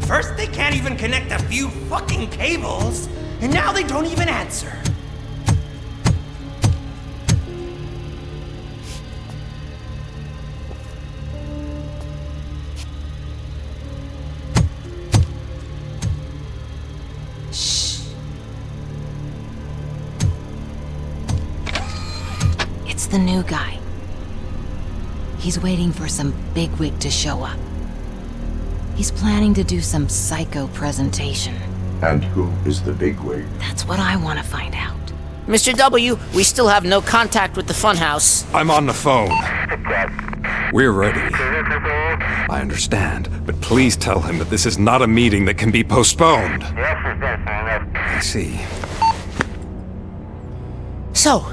First, they can't even connect a few fucking cables, and now they don't even answer. Shh. It's the new guy. He's waiting for some bigwig to show up. He's planning to do some psycho presentation. And who is the bigwig? That's what I want to find out. Mr. W, we still have no contact with the funhouse. I'm on the phone. We're ready. I understand, but please tell him that this is not a meeting that can be postponed. I see. So,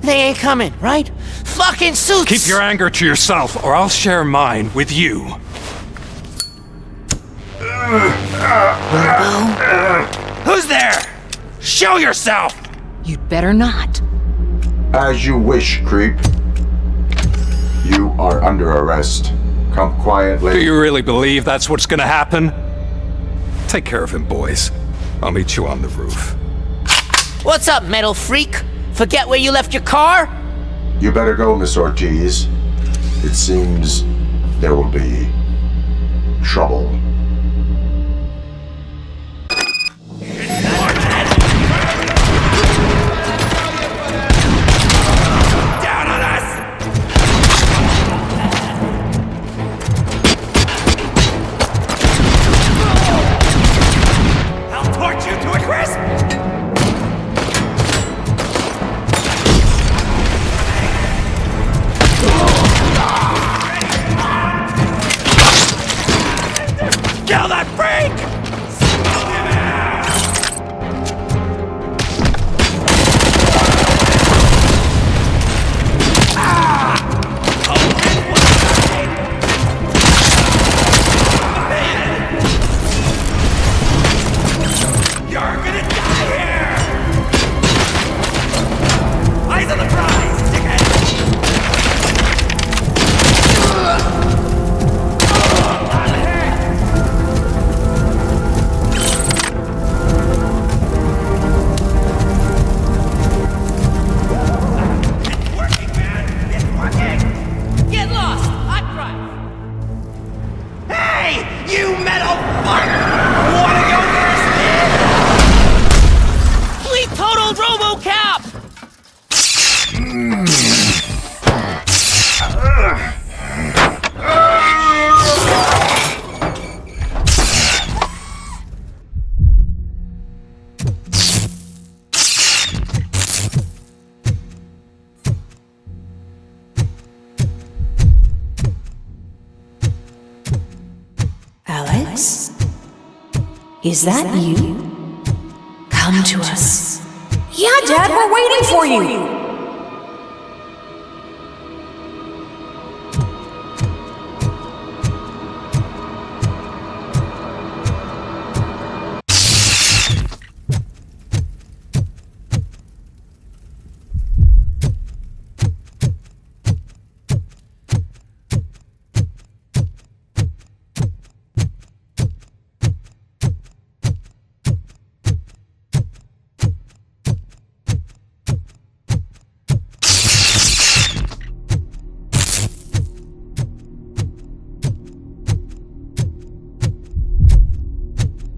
they ain't coming, right? Fucking Suits! Keep your anger to yourself, or I'll share mine with you. Who's there? Show yourself! You'd better not. As you wish, creep. You are under arrest. Come quietly. Do you really believe that's what's gonna happen? Take care of him, boys. I'll meet you on the roof. What's up, metal freak? Forget where you left your car? You better go, Miss Ortiz. It seems there will be trouble. Kill that freak! You're gonna die here! Eyes on the prize, dickhead! Get lost! Hot drive! Hey! You metal fuck! Wanna go first, man? We totaled RoboCop! Alex? Is that you? Come to us. Yeah, Dad, we're waiting for you.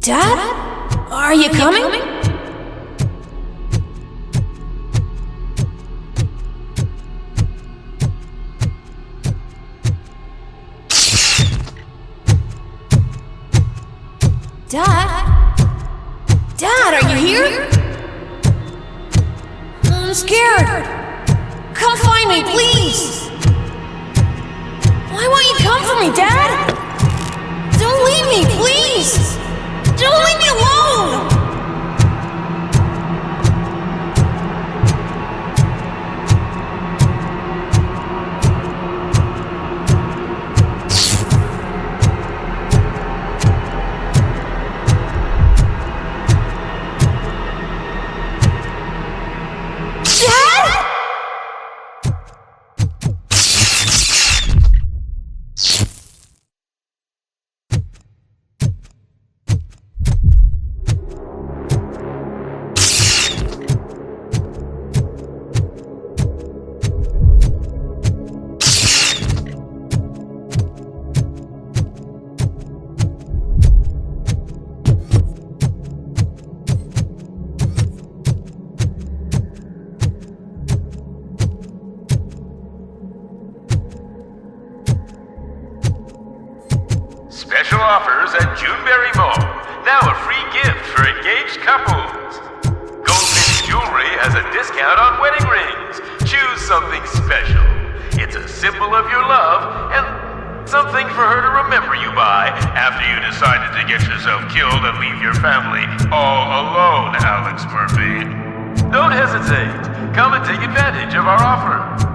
Dad? Are you coming? Dad? Dad, are you here? I'm scared. Come find me, please. Why won't you come for me, Dad? Don't leave me, please. Don't leave me alone! Special offers at Juneberry Mall. Now a free gift for engaged couples. Goldfish jewelry jewelry has a discount on wedding rings. Choose something special. It's a symbol of your love and something for her to remember you by after you decided to get yourself killed and leave your family all alone, Alex Murphy. Don't hesitate. Come and take advantage of our offer.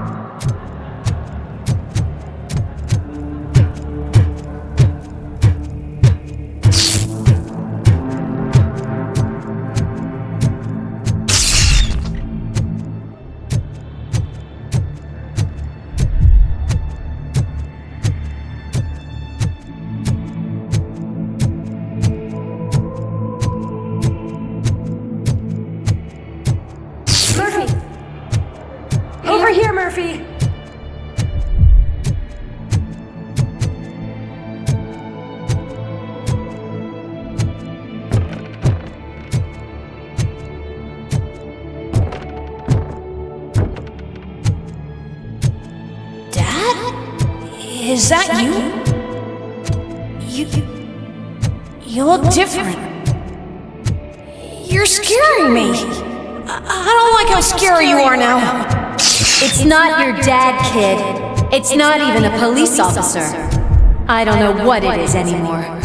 Is that you? You look different. You're scaring me. I don't like how scary you are now. It's not your dad, kid. It's not even a police officer. I don't know what it is anymore.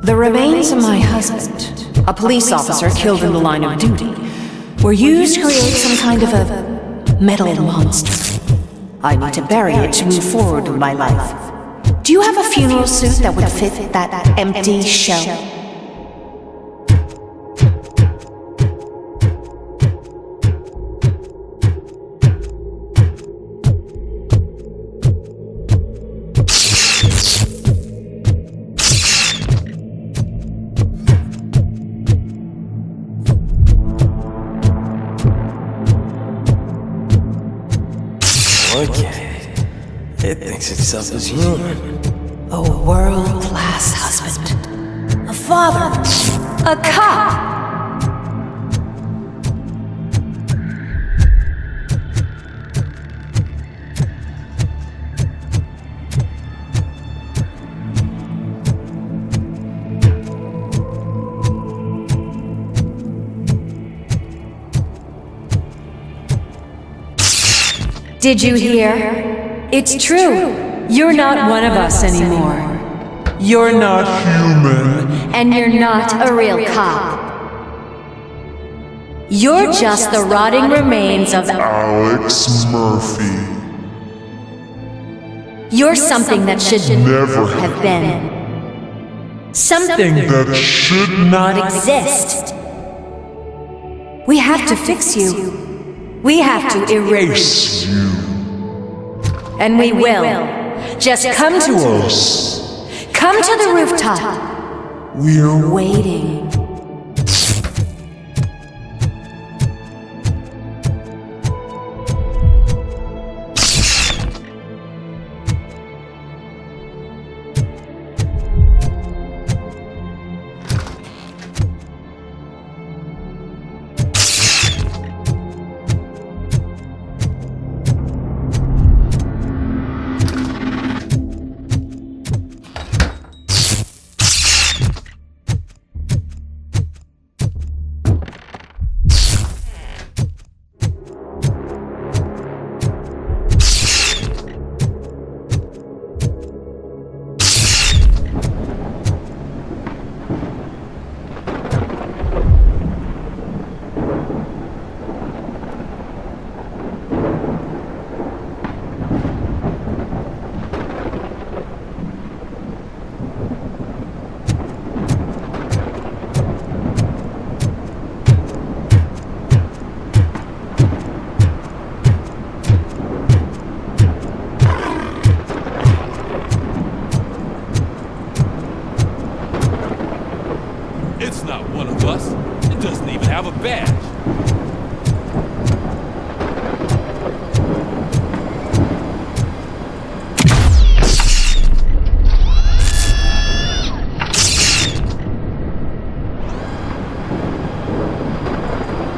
The remains of my husband, a police officer killed in the line of duty, were used to create some kind of a metal monster. I need to bury it to move forward with my life. Do you have a funeral suit that would fit that empty shell? It thinks itself as human. A world-class husband. A father. A cop. Did you hear? It's true. You're not one of us anymore. You're not human. And you're not a real cop. You're just the rotting remains of Alex Murphy. You're something that should never have been. Something that should not exist. We have to fix you. We have to erase you. And we will. Just come to us. Come to the rooftop. We're waiting.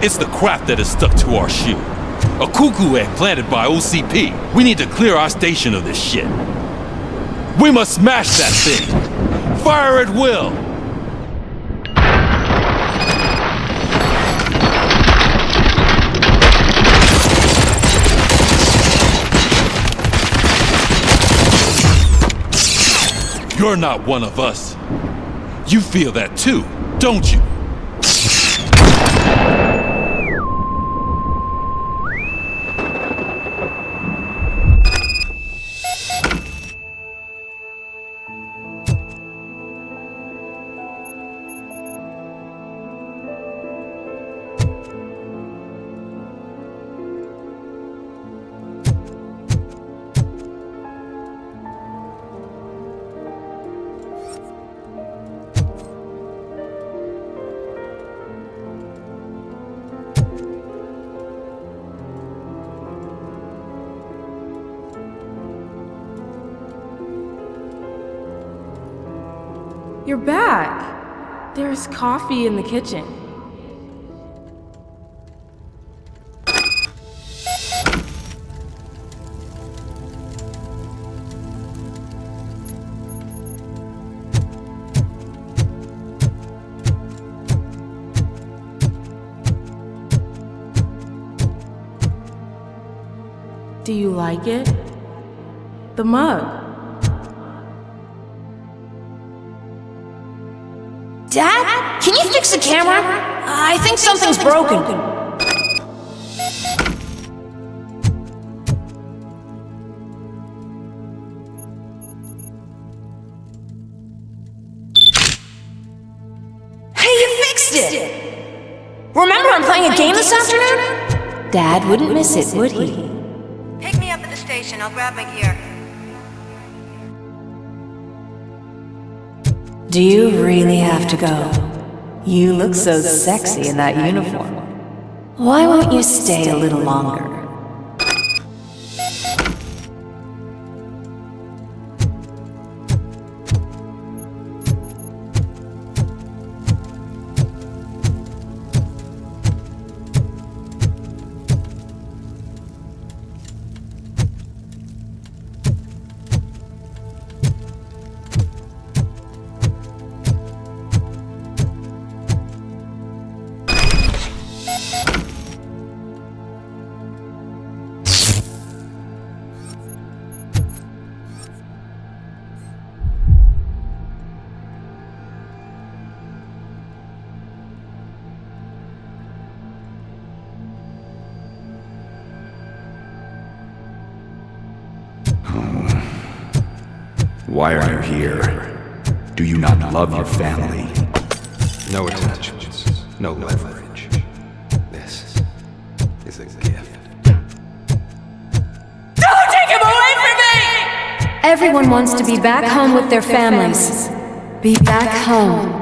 It's the crap that is stuck to our shoe. A cuckoo egg planted by OCP. We need to clear our station of this shit. We must smash that thing. Fire at will. You're not one of us. You feel that too, don't you? You're back. There's coffee in the kitchen. Do you like it? The mug. Dad? Can you fix the camera? I think something's broken. Hey, you fixed it! Remember I'm playing a game this afternoon? Dad wouldn't miss it, would he? Pick me up at the station. I'll grab my gear. Do you really have to go? You look so sexy in that uniform. Why won't you stay a little longer? Why are you here? Do you not love your family? No attachments, no leverage. This is a gift. Don't take him away from me! Everyone wants to be back home with their families. Be back home.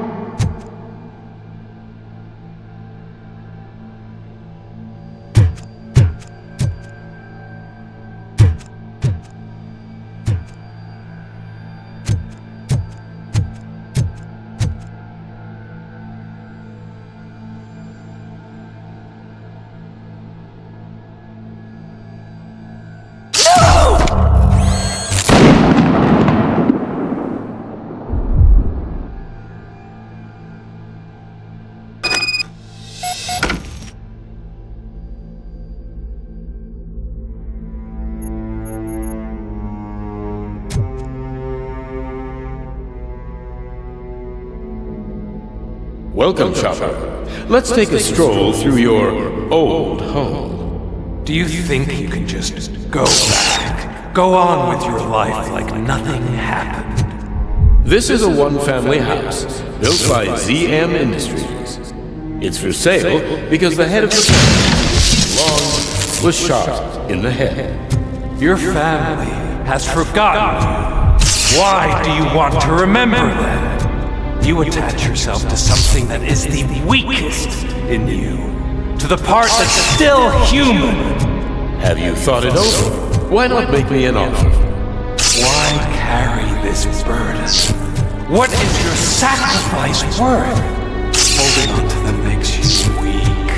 Welcome, Chopper. Let's take a stroll through your old home. Do you think you can just go back? Go on with your life like nothing happened? This is a one-family house built by ZM Industries. It's for sale because the head of the family was shot in the head. Your family has forgotten you. Why do you want to remember them? You attach yourself to something that is the weakest in you, to the part that's still human. Have you thought it over? Why not make me an offer? Why carry this burden? What is your sacrifice worth? Holding on to them makes you weak.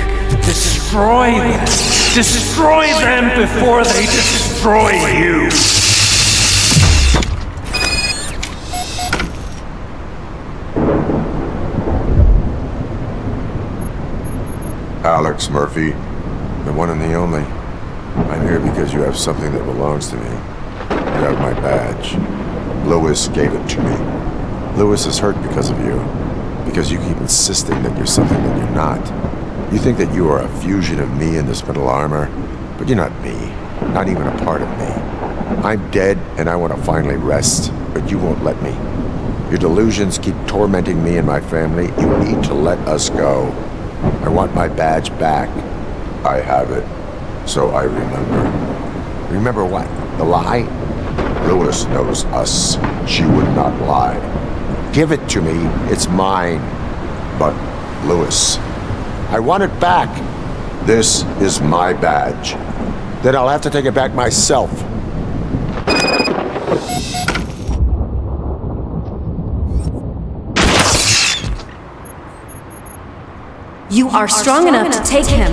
Destroy them! Destroy them before they destroy you! Alex Murphy, the one and the only. I'm here because you have something that belongs to me. You have my badge. Lewis gave it to me. Lewis is hurt because of you. Because you keep insisting that you're something that you're not. You think that you are a fusion of me in this metal armor, but you're not me. Not even a part of me. I'm dead and I want to finally rest, but you won't let me. Your delusions keep tormenting me and my family. You need to let us go. I want my badge back. I have it. So I remember. Remember what? The lie? Lewis knows us. She would not lie. Give it to me. It's mine. But, Lewis, I want it back. This is my badge. Then I'll have to take it back myself. You are strong enough to take him.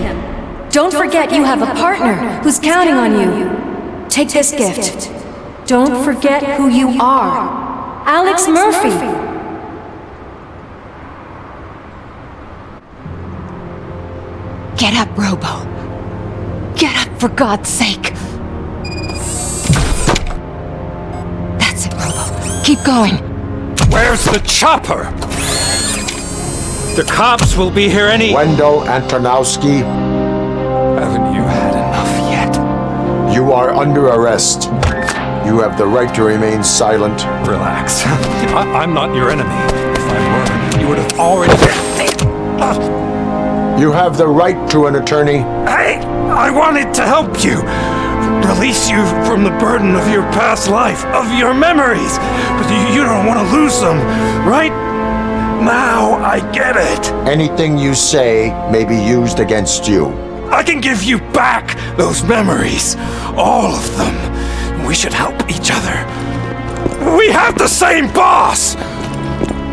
Don't forget you have a partner who's counting on you. Take this gift. Don't forget who you are. Alex Murphy. Get up, Robo. Get up, for God's sake. That's it, Robo. Keep going. Where's the chopper? The cops will be here any— Wendell Antonowski. Haven't you had enough yet? You are under arrest. You have the right to remain silent. Relax. I'm not your enemy. If I were, you would have already— You have the right to an attorney. I wanted to help you. Release you from the burden of your past life, of your memories. But you don't want to lose them, right? Now I get it. Anything you say may be used against you. I can give you back those memories. All of them. We should help each other. We have the same boss!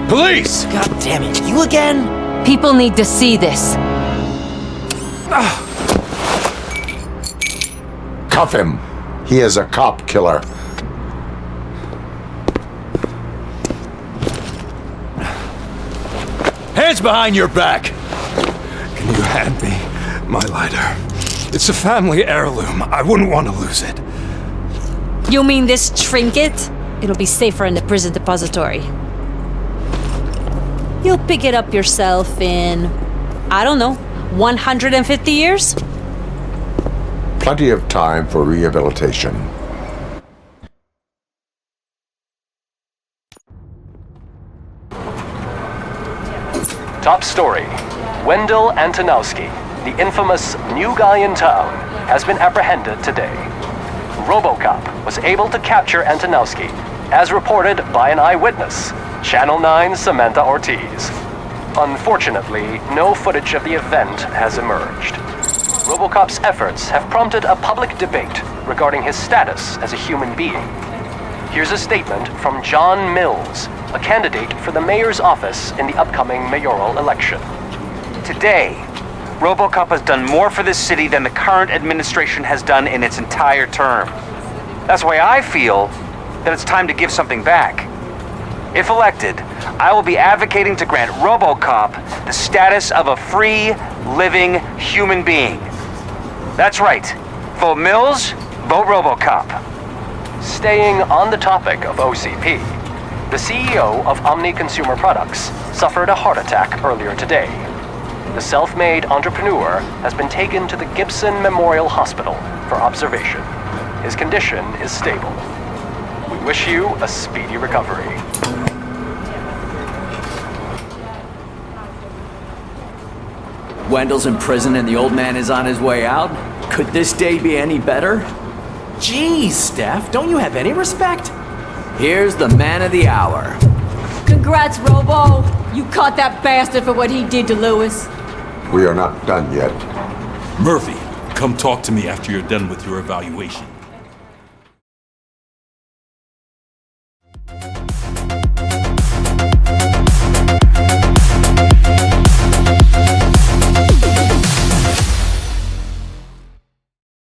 Police! God damn it, you again? People need to see this. Cuff him. He is a cop killer. Hands behind your back! Can you hand me my lighter? It's a family heirloom. I wouldn't want to lose it. You mean this trinket? It'll be safer in the prison depository. You'll pick it up yourself in, I don't know, 150 years? Plenty of time for rehabilitation. Top story. Wendell Antonowski, the infamous new guy in town, has been apprehended today. RoboCop was able to capture Antonowski, as reported by an eyewitness, Channel 9's Samantha Ortiz. Unfortunately, no footage of the event has emerged. RoboCop's efforts have prompted a public debate regarding his status as a human being. Here's a statement from John Mills, a candidate for the mayor's office in the upcoming mayoral election. Today, RoboCop has done more for this city than the current administration has done in its entire term. That's why I feel that it's time to give something back. If elected, I will be advocating to grant RoboCop the status of a free, living human being. That's right. Vote Mills, vote RoboCop. Staying on the topic of OCP, the CEO of Omni Consumer Products suffered a heart attack earlier today. The self-made entrepreneur has been taken to the Gibson Memorial Hospital for observation. His condition is stable. We wish you a speedy recovery. Wendell's in prison and the old man is on his way out? Could this day be any better? Geez, Steph, don't you have any respect? Here's the man of the hour. Congrats, Robo. You caught that bastard for what he did to Lewis. We are not done yet. Murphy, come talk to me after you're done with your evaluation.